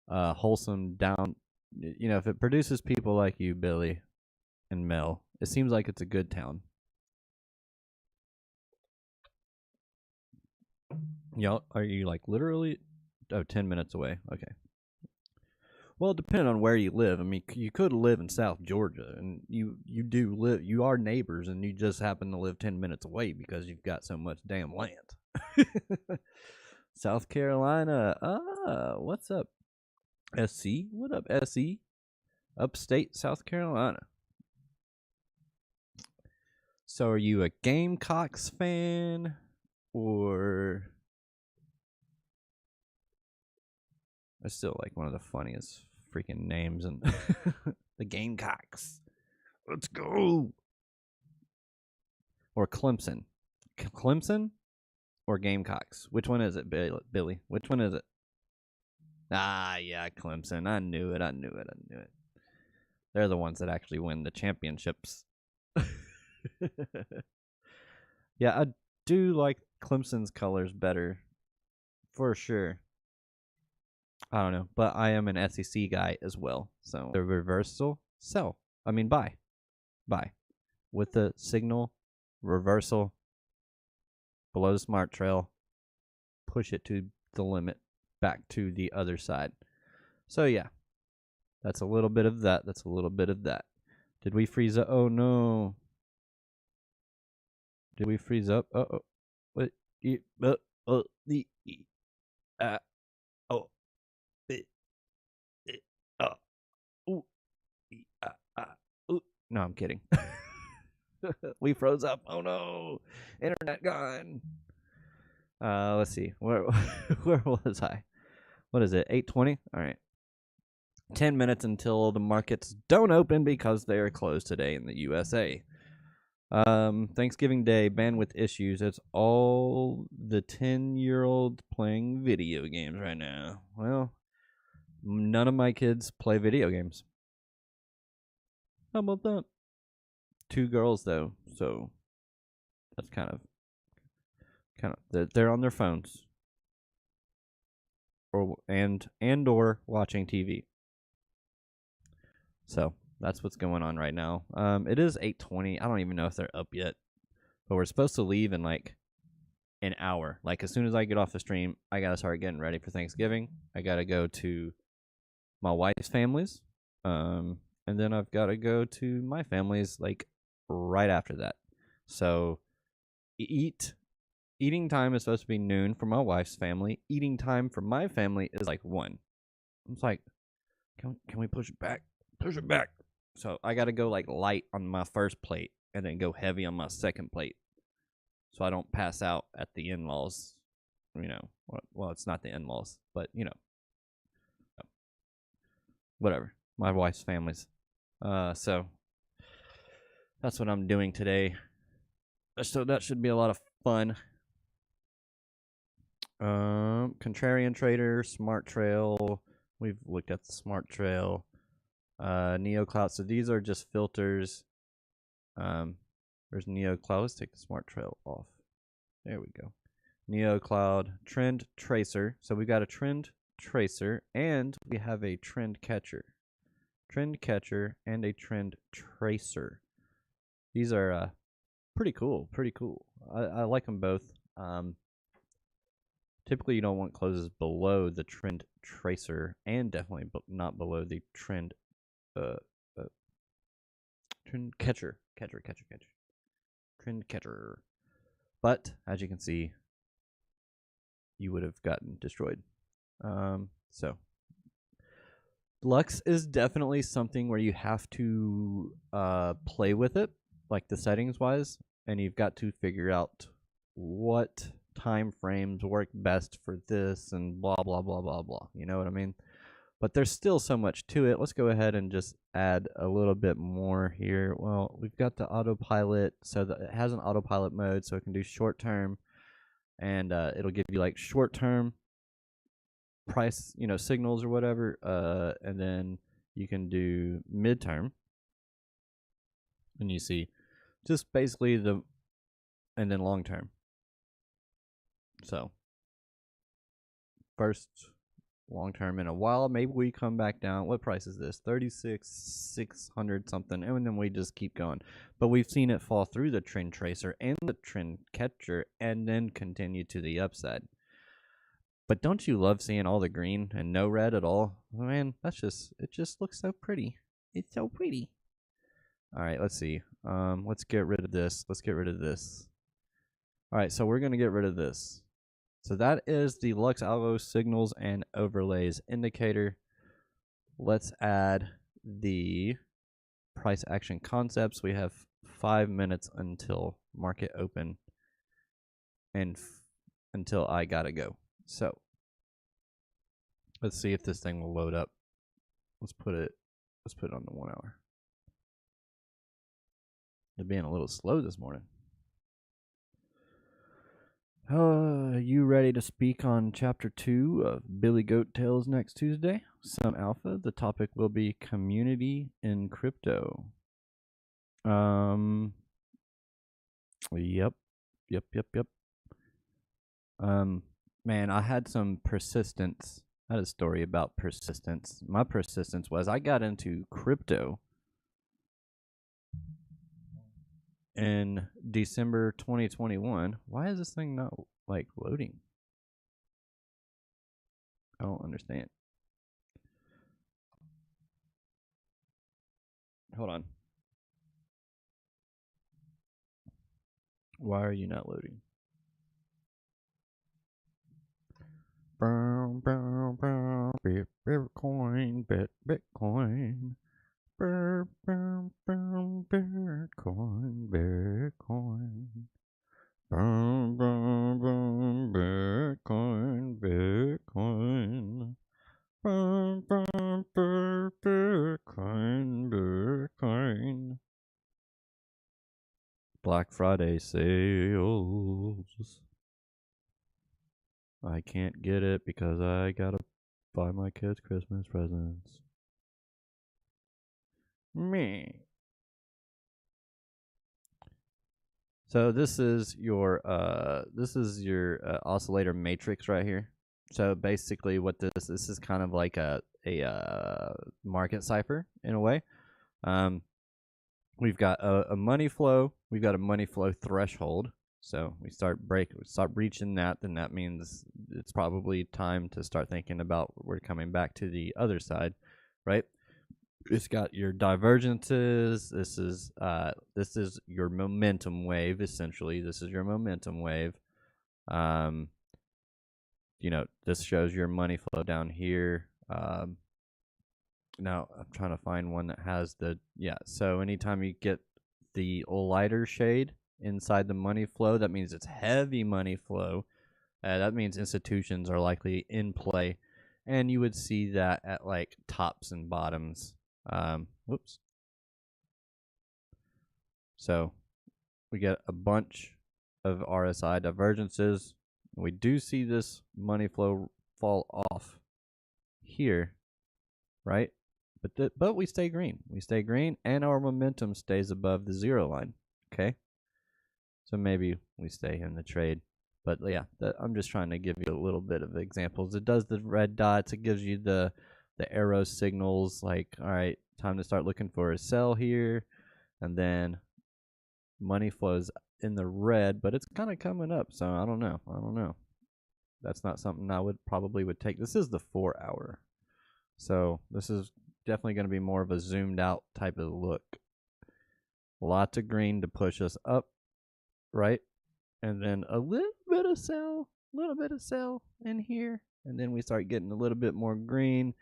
wholesome down. If it produces people like you, Billy and Mel, it seems like it's a good town. Y'all, are you like literally 10 minutes away? Okay. Well, depending on where you live, I mean, you could live in South Georgia, and you are neighbors, and you just happen to live 10 minutes away because you've got so much damn land. South Carolina, what's up, SC? What up, SC? Upstate South Carolina. So, are you a Gamecocks fan, or? That's still like one of the funniest freaking names in the Gamecocks. Let's go. Or Clemson. Clemson or Gamecocks? Which one is it, Billy? Which one is it? Ah, yeah, Clemson. I knew it. They're the ones that actually win the championships. Yeah, I do like Clemson's colors better. For sure. I don't know, but I am an SEC guy as well. So the reversal, buy with the signal, reversal, below the smart trail, push it to the limit, back to the other side. So yeah, that's a little bit of that. Did we freeze up? Oh no. Did we freeze up? Uh-oh. What? No, I'm kidding. We froze up. Oh no. Internet gone. Let's see. Where was I? What is it? 8:20? All right. 10 minutes until the markets don't open because they are closed today in the USA. Thanksgiving Day, bandwidth issues. It's all the 10-year-old playing video games right now. Well, none of my kids play video games. How about that? 2 girls though, so that's kind of they're on their phones or watching TV. So that's what's going on right now. It is 8:20. I don't even know if they're up yet, but we're supposed to leave in like an hour. Like as soon as I get off the stream, I gotta start getting ready for Thanksgiving. I gotta go to my wife's family's, and then I've got to go to my family's like right after that. So eating time is supposed to be noon for my wife's family. Eating time for my family is like 1. It's like, can we push it back? Push it back. So I got to go like light on my first plate and then go heavy on my second plate, so I don't pass out at the in-laws. You know, well, it's not the in-laws, but you know, whatever. My wife's family's. So that's what I'm doing today. So that should be a lot of fun. Contrarian Trader, Smart Trail. We've looked at the Smart Trail. NeoCloud. So these are just filters. There's NeoCloud. Let's take the Smart Trail off. There we go. NeoCloud, Trend Tracer. So we got a Trend Tracer and we have a Trend Catcher. Trend Catcher and a Trend Tracer. These are pretty cool. I like them both. Typically, you don't want closes below the Trend Tracer, and definitely not below the Trend Trend Catcher. Trend Catcher. But as you can see, you would have gotten destroyed. So Lux is definitely something where you have to play with it, like the settings wise, and you've got to figure out what time frames work best for this and blah blah blah blah blah. You know what I mean? But there's still so much to it. Let's go ahead and just add a little bit more here. Well, we've got the autopilot, so that it has an autopilot mode, so it can do short term, and it'll give you like short term price, signals or whatever, and then you can do midterm, and you see just basically and then long term. So first long term in a while, maybe we come back down. What price is this? 36,600 something, and then we just keep going. But we've seen it fall through the Trend Tracer and the Trend Catcher and then continue to the upside. But don't you love seeing all the green and no red at all? Man, it just looks so pretty. It's so pretty. All right, let's see. Let's get rid of this. Let's get rid of this. All right, so we're going to get rid of this. So that is the Lux Algo signals and overlays indicator. Let's add the price action concepts. We have 5 minutes until market open and until I gotta go. So let's see if this thing will load up. Let's put it on the 1 hour. They're being a little slow this morning. You ready to speak on chapter 2 of Billy Goat Tales next Tuesday? Some Alpha. The topic will be community in crypto. Yep. Man, I had some persistence. I had a story about persistence. My persistence was I got into crypto in December 2021. Why is this thing not like loading? I don't understand. Hold on. Why are you not loading? Bitcoin, Bitcoin. Bitcoin, Bitcoin. Bitcoin, Bitcoin. Bitcoin, Bitcoin. Black Friday sales. I can't get it because I gotta buy my kids Christmas presents. Me. So this is your oscillator matrix right here. So basically, what this is kind of like a market cipher in a way. We've got a money flow. We've got a money flow threshold. So we start reaching that, then that means it's probably time to start thinking about we're coming back to the other side, right? It's got your divergences. This is your momentum wave. Essentially, this is your momentum wave. This shows your money flow down here. Now I'm trying to find one that has so anytime you get the lighter shade inside the money flow, that means it's heavy money flow. That means institutions are likely in play, and you would see that at like tops and bottoms. Whoops. So we get a bunch of RSI divergences. We do see this money flow fall off here, right? But we stay green. We stay green, and our momentum stays above the 0 line. Okay. So maybe we stay in the trade. But yeah, I'm just trying to give you a little bit of examples. It does the red dots. It gives you the arrow signals like, all right, time to start looking for a sell here. And then money flows in the red, but it's kind of coming up. So I don't know. That's not something I would take. This is the 4 hour. So this is definitely going to be more of a zoomed out type of look. Lots of green to push us up. Right, and then a little bit of sell in here, and then we start getting a little bit more green.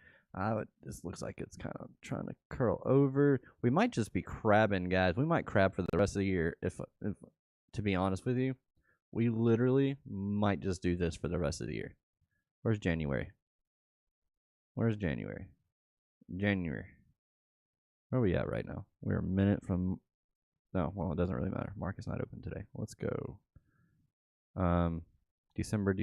This looks like it's kind of trying to curl over. We might just be crabbing, guys. We might crab for the rest of the year. If to be honest with you, we literally might just do this for the rest of the year. Where's January? January. Where are we at right now? We're a minute from. No, well, it doesn't really matter. Market's not open today. Let's go. December.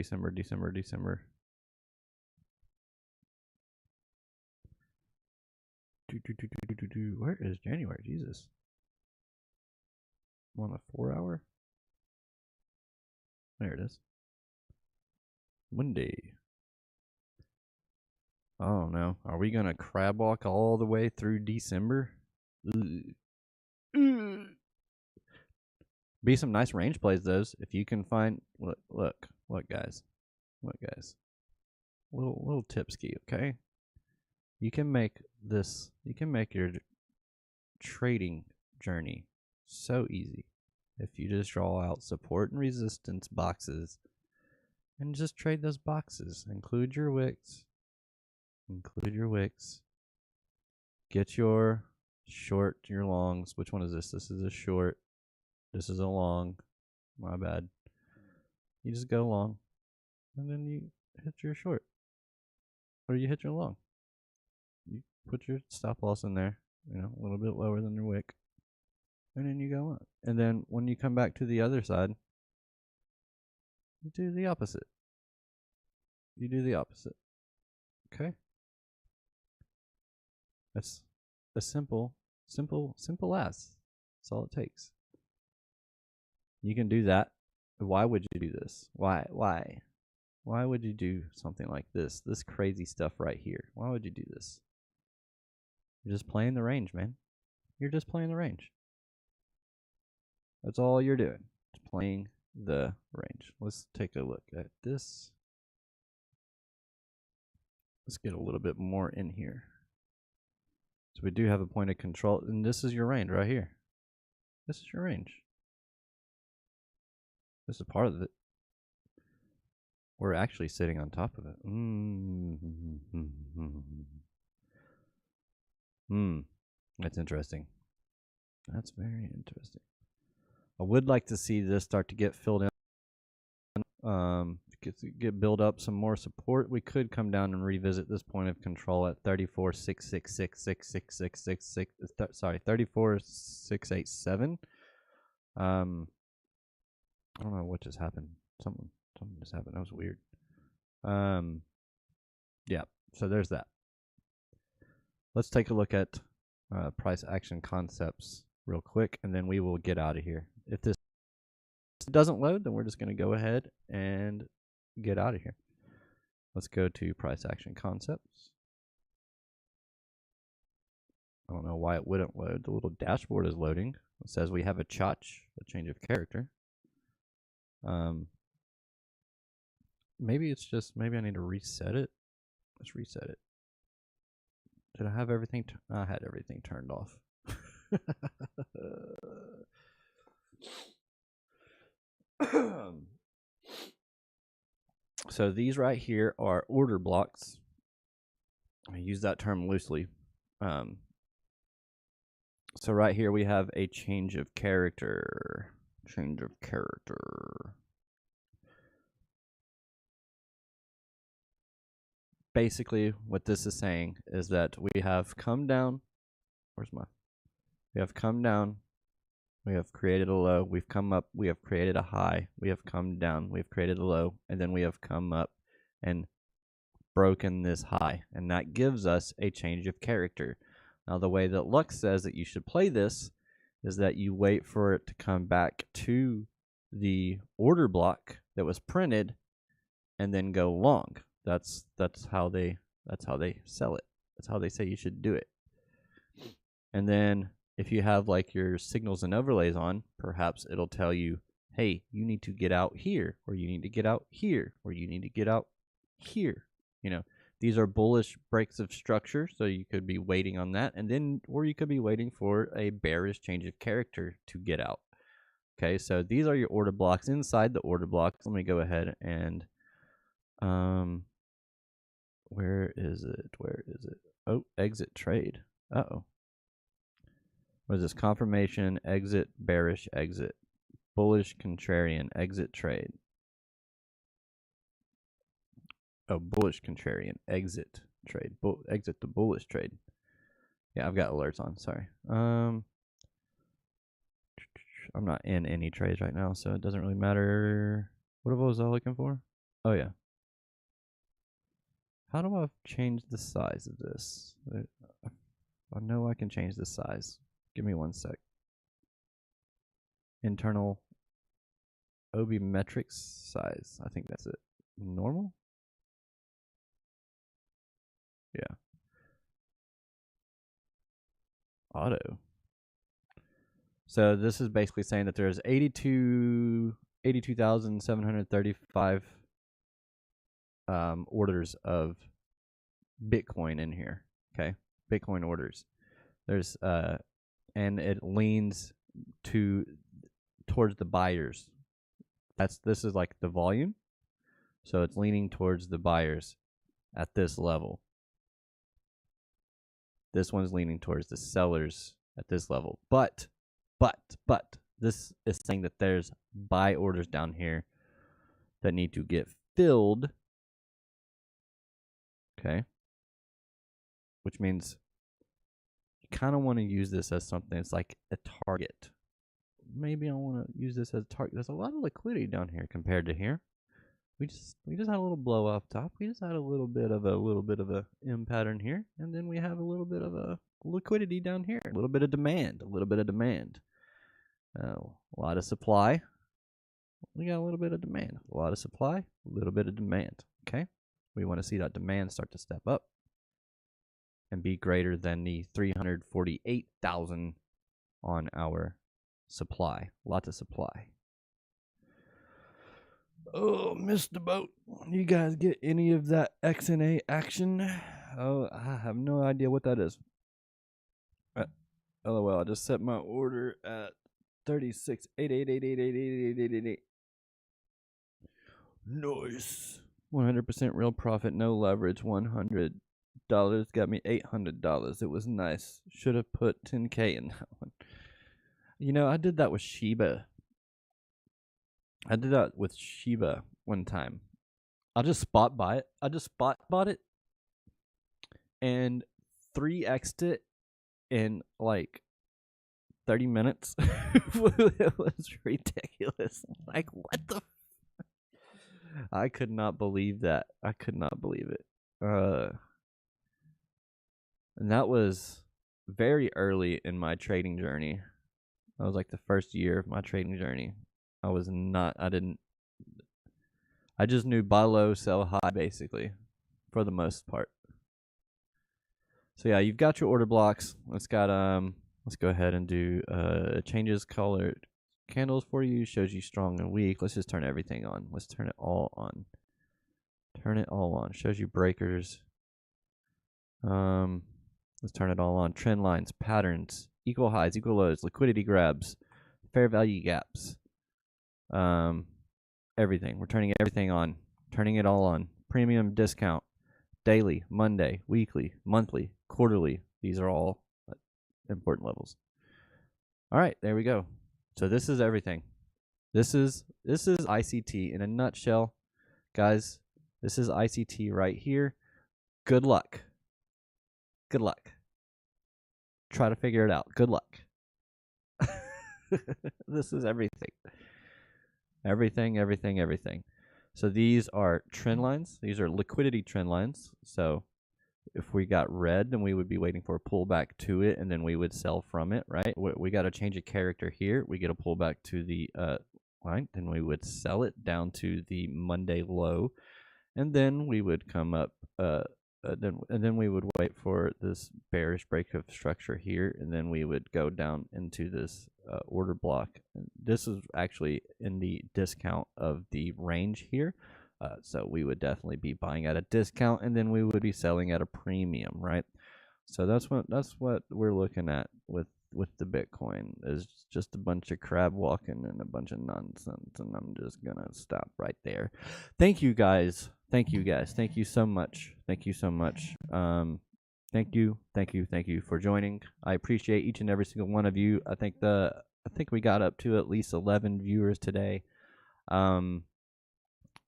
Where is January? Jesus. I'm on a 4 hour. There it is. Monday. Oh no. Are we gonna crab walk all the way through December? Be some nice range plays those if you can find. Look, guys. little tipski, okay? You can make this, you can make your trading journey so easy if you just draw out support and resistance boxes and just trade those boxes. Include your wicks. Get your short, your longs. Which one is this? This is a short. This is a long. My bad. You just go long, and then you hit your short, or you hit your long. You put your stop loss in there, a little bit lower than your wick, and then you go on. And then when you come back to the other side, you do the opposite. Okay? That's a simple as. That's all it takes. You can do that. Why would you do this? Why would you do something like this? This crazy stuff right here. Why would you do this? You're just playing the range, man. You're just playing the range. That's all you're doing. Just playing the range. Let's take a look at this. Let's get a little bit more in here. So we do have a point of control, and this is your range right here. This is your range. This is part of it. We're actually sitting on top of it. That's interesting. That's very interesting. I would like to see this start to get filled in. Get build up some more support. We could come down and revisit this point of control at 34,666,666. Sorry, 34,687. I don't know what just happened. Something just happened. That was weird. Yeah. So there's that. Let's take a look at price action concepts real quick, and then we will get out of here. If this doesn't load, then we're just going to go ahead and get out of here. Let's go to price action concepts. I don't know why it wouldn't load. The little dashboard is loading. It says we have a change of character. Maybe I need to reset it. Let's reset it. Did I have everything? I had everything turned off. So these right here are order blocks. I use that term loosely. So right here we have a change of character. Basically, what this is saying is that we have come down. We have come down. We have created a low. We've come up. We have created a high. We have come down. We have created a low. And then we have come up and broken this high. And that gives us a change of character. Now, the way that Lux says that you should play this is that you wait for it to come back to the order block that was printed and then go long. That's how they sell it. That's how they say you should do it. And then if you have like your signals and overlays on, perhaps it'll tell you, hey, you need to get out here, or you need to get out here, or you need to get out here. These are bullish breaks of structure, so you could be waiting on that, or you could be waiting for a bearish change of character to get out. Okay, so these are your order blocks. Inside the order blocks, let me go ahead and where is it? Oh, exit trade. Uh-oh. What is this? Confirmation, exit, bearish, exit. Bullish, contrarian, exit trade. Oh, bullish, contrarian, exit trade. Exit the bullish trade. Yeah, I've got alerts on. Sorry. I'm not in any trades right now, so it doesn't really matter. What was I looking for? Oh, yeah. How do I change the size of this? I know I can change the size. Give me one sec. Internal OB metrics size. I think that's it. Normal? Yeah. Auto. So this is basically saying that there's 82,735 orders of Bitcoin in here. Okay, Bitcoin orders. There's and it leans towards the buyers. This is like the volume, so it's leaning towards the buyers at this level. This one's leaning towards the sellers at this level. But this is saying that there's buy orders down here that need to get filled. Okay. Which means you kind of want to use this as something. It's like a target. Maybe I want to use this as a target. There's a lot of liquidity down here compared to here. We just had a little blow off top. We just had a little bit of a M pattern here, and then we have a little bit of a liquidity down here. A little bit of demand. A lot of supply. We got a little bit of demand. A lot of supply. A little bit of demand. Okay. We want to see that demand start to step up and be greater than the 348,000 on our supply. Lots of supply. Oh, missed the boat. You guys get any of that XNA action? Oh, I have no idea what that is. LOL, I just set my order at 36,888,888,888. Nice. 100% real profit, no leverage, $100 got me $800. It was nice. Should have put 10K in that one. You know, I did that with Shiba. One time. I just spot bought it and 3x'd it in like 30 minutes. It was ridiculous. Like, what the I could not believe that. I could not believe it. And that was very early in my trading journey. That was like the first year of my trading journey. I just knew buy low, sell high, basically, for the most part. So yeah, you've got your order blocks. Let's go ahead and do changes colored candles for you, shows you strong and weak. Let's just turn everything on. Let's turn it all on. Shows you breakers. Let's turn it all on. Trend lines, patterns, equal highs, equal lows, liquidity grabs, fair value gaps. Everything. We're turning everything on. Turning it all on. Premium, discount, daily, Monday, weekly, monthly, quarterly. These are all important levels. All right, there we go. So this is everything. This is ICT in a nutshell. Guys, this is ICT right here. Good luck. Try to figure it out. Good luck. This is everything. Everything. So these are trend lines. These are liquidity trend lines. So if we got red, then we would be waiting for a pullback to it, and then we would sell from it, right? We got to change a character here. We get a pullback to the line, then we would sell it down to the Monday low, and then we would come up, then we would wait for this bearish break of structure here, and then we would go down into this order block. This is actually in the discount of the range here. So we would definitely be buying at a discount, and then we would be selling at a premium, right? So that's what we're looking at with the Bitcoin, is just a bunch of crab walking and a bunch of nonsense, and I'm just gonna stop right there. Thank you guys. Thank you so much. Thank you for joining. I appreciate each and every single one of you. I think we got up to at least 11 viewers today.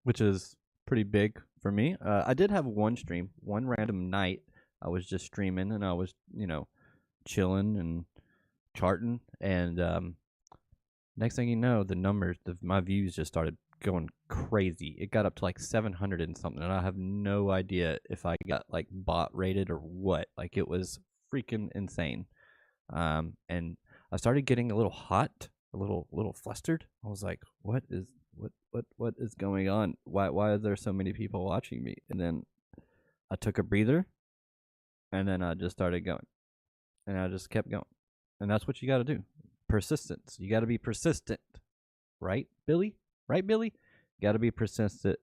Which is pretty big for me. I did have one random night. I was just streaming, and I was, chilling and charting. And next thing you know, the numbers, my views just started going crazy. It got up to like 700 and something, and I have no idea if I got like bot rated or what. Like, it was freaking insane. And I started getting a little hot, a little flustered. I was like, what is going on? Why are there so many people watching me? And then I took a breather, and then I just started going, and I just kept going. And that's what you got to do. Persistence. You got to be persistent, right, Billy? You got to be persistent.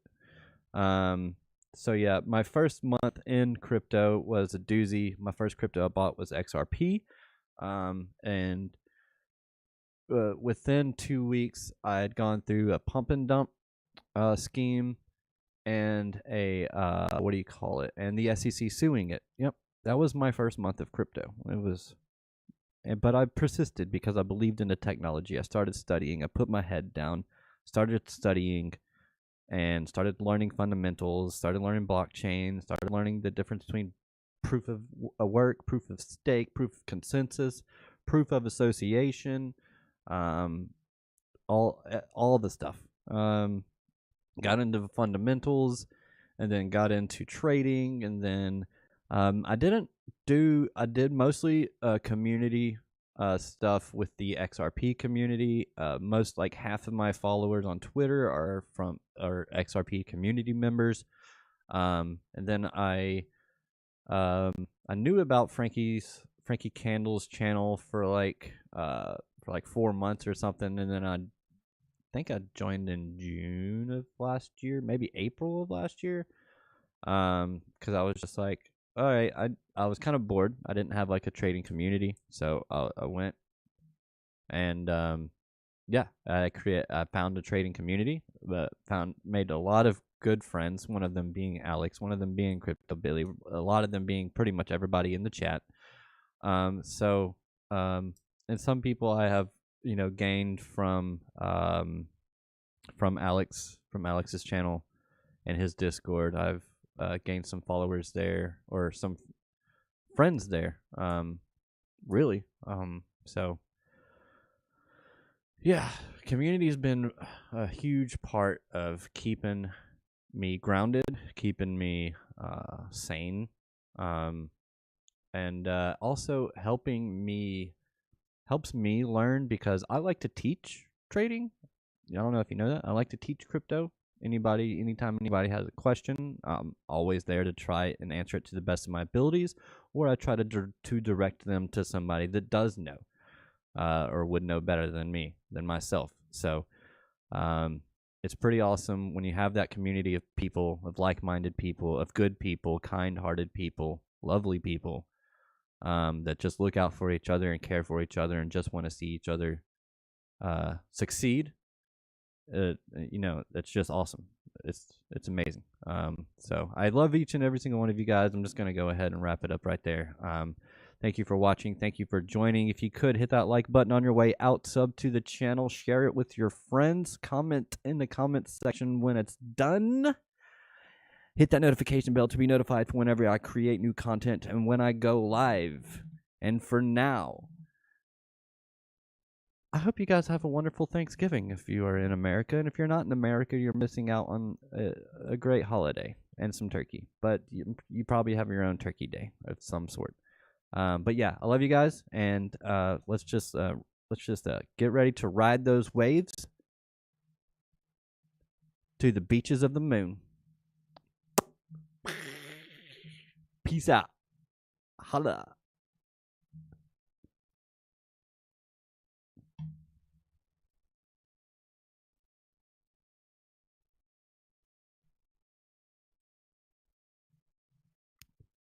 So yeah, my first month in crypto was a doozy. My first crypto I bought was XRP, and within 2 weeks, I had gone through a pump and dump scheme and a what do you call it? And the SEC suing it. Yep, that was my first month of crypto. It was, but I persisted because I believed in the technology. I started studying. I put my head down, started studying, and started learning fundamentals. Started learning blockchain. Started learning the difference between proof of work, proof of stake, proof of consensus, proof of association. All the stuff. Got into the fundamentals, and then got into trading, and then I did mostly community stuff with the XRP community. Most, like half of my followers on Twitter are XRP community members. And then I knew about Frankie Candle's channel for like 4 months or something, and then I think I joined in June of last year, maybe April of last year, because I was just like, all right, I was kind of bored. I didn't have like a trading community, so I went and I found a trading community, but made a lot of good friends. One of them being Alex, one of them being Crypto Billy, a lot of them being pretty much everybody in the chat. And some people I have gained from Alex's channel and his Discord. I've gained some followers there, or some friends there. Really. So yeah, community has been a huge part of keeping me grounded, keeping me sane, and also helps me learn, because I like to teach trading. I don't know if you know that. I like to teach crypto. Anytime anybody has a question, I'm always there to try and answer it to the best of my abilities, or I try to direct them to somebody that does know, or would know better than myself. So it's pretty awesome when you have that community of people, of like-minded people, of good people, kind-hearted people, lovely people, that just look out for each other and care for each other and just want to see each other succeed. That's just awesome. It's amazing. So I love each and every single one of you guys. I'm just going to go ahead and wrap it up right there. Thank you for watching. Thank you for joining. If you could, hit that like button on your way out, sub to the channel, share it with your friends, comment in the comment section when it's done. Hit that notification bell to be notified for whenever I create new content and when I go live. And for now, I hope you guys have a wonderful Thanksgiving if you are in America. And if you're not in America, you're missing out on a great holiday and some turkey. But you probably have your own turkey day of some sort. But yeah, I love you guys. And let's just get ready to ride those waves to the beaches of the moon. Peace out. Holla.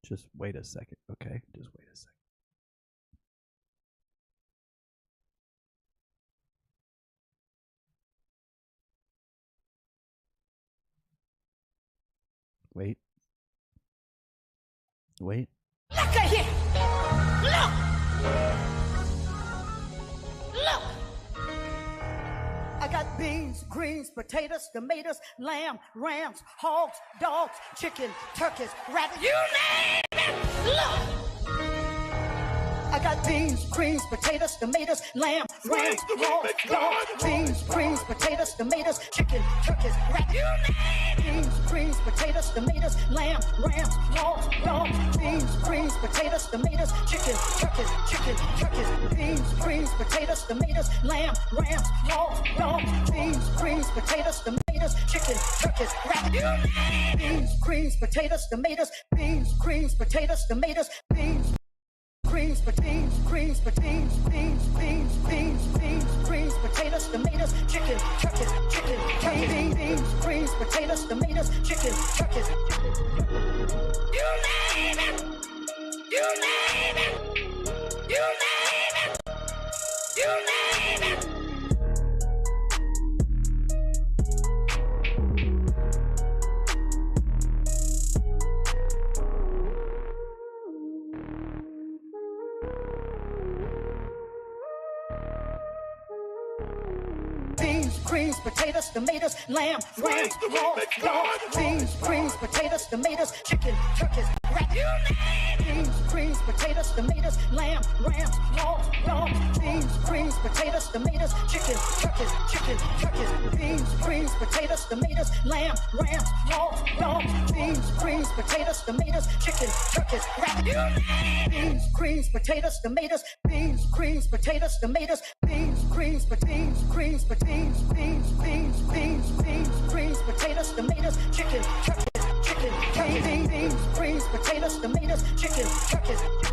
Just wait a second, okay? Just wait a second. Wait. Wait.
Look at here. Look. Look. I got beans, greens, potatoes, tomatoes, lamb, rams, hogs, dogs, chicken, turkeys, rabbits. You name it. Look. I got beans, greens, potatoes, tomatoes, lamb, rams, hogs, dogs, beans, greens, potatoes, tomatoes, chicken, turkeys, rabbits. You name it. Beans, greens, potatoes, tomatoes, lamb, rams, hogs, dogs, beans, greens, potatoes, tomatoes, chicken, turkeys, beans, greens, potatoes, tomatoes, lamb, rams, hogs, dogs, beans, greens, potatoes, tomatoes, chicken, turkeys, rabbits. You name it. Beans, greens, potatoes, tomatoes, beans, greens, potatoes, tomatoes, beans. Greens, potatoes, tomatoes, chicken, turkeys, chicken, beans, greens, potatoes, tomatoes, chicken, turkeys. You name it. You name it. You name it. You name it. Beans, greens, potatoes, tomatoes, lamb, ram, hog, dog. Beans, greens, potatoes, tomatoes, chicken, turkeys, rat. You name it. Beans, greens, potatoes, tomatoes, lamb, ram, hog, dog. Beans, greens, potatoes, tomatoes, chicken, turkeys, beans, greens, potatoes, tomatoes, lamb, ram, hog, dog. Beans, greens, potatoes, tomatoes, chicken, turkeys, rat. You name it. Beans, greens, potatoes, tomatoes, beans, greens, potatoes, tomatoes, beans, greens, beans, greens, beans, beans, beans, beans, beans, greens, potatoes, tomatoes, chicken, turkeys, beans, greens, potatoes, tomatoes, chicken, turkeys.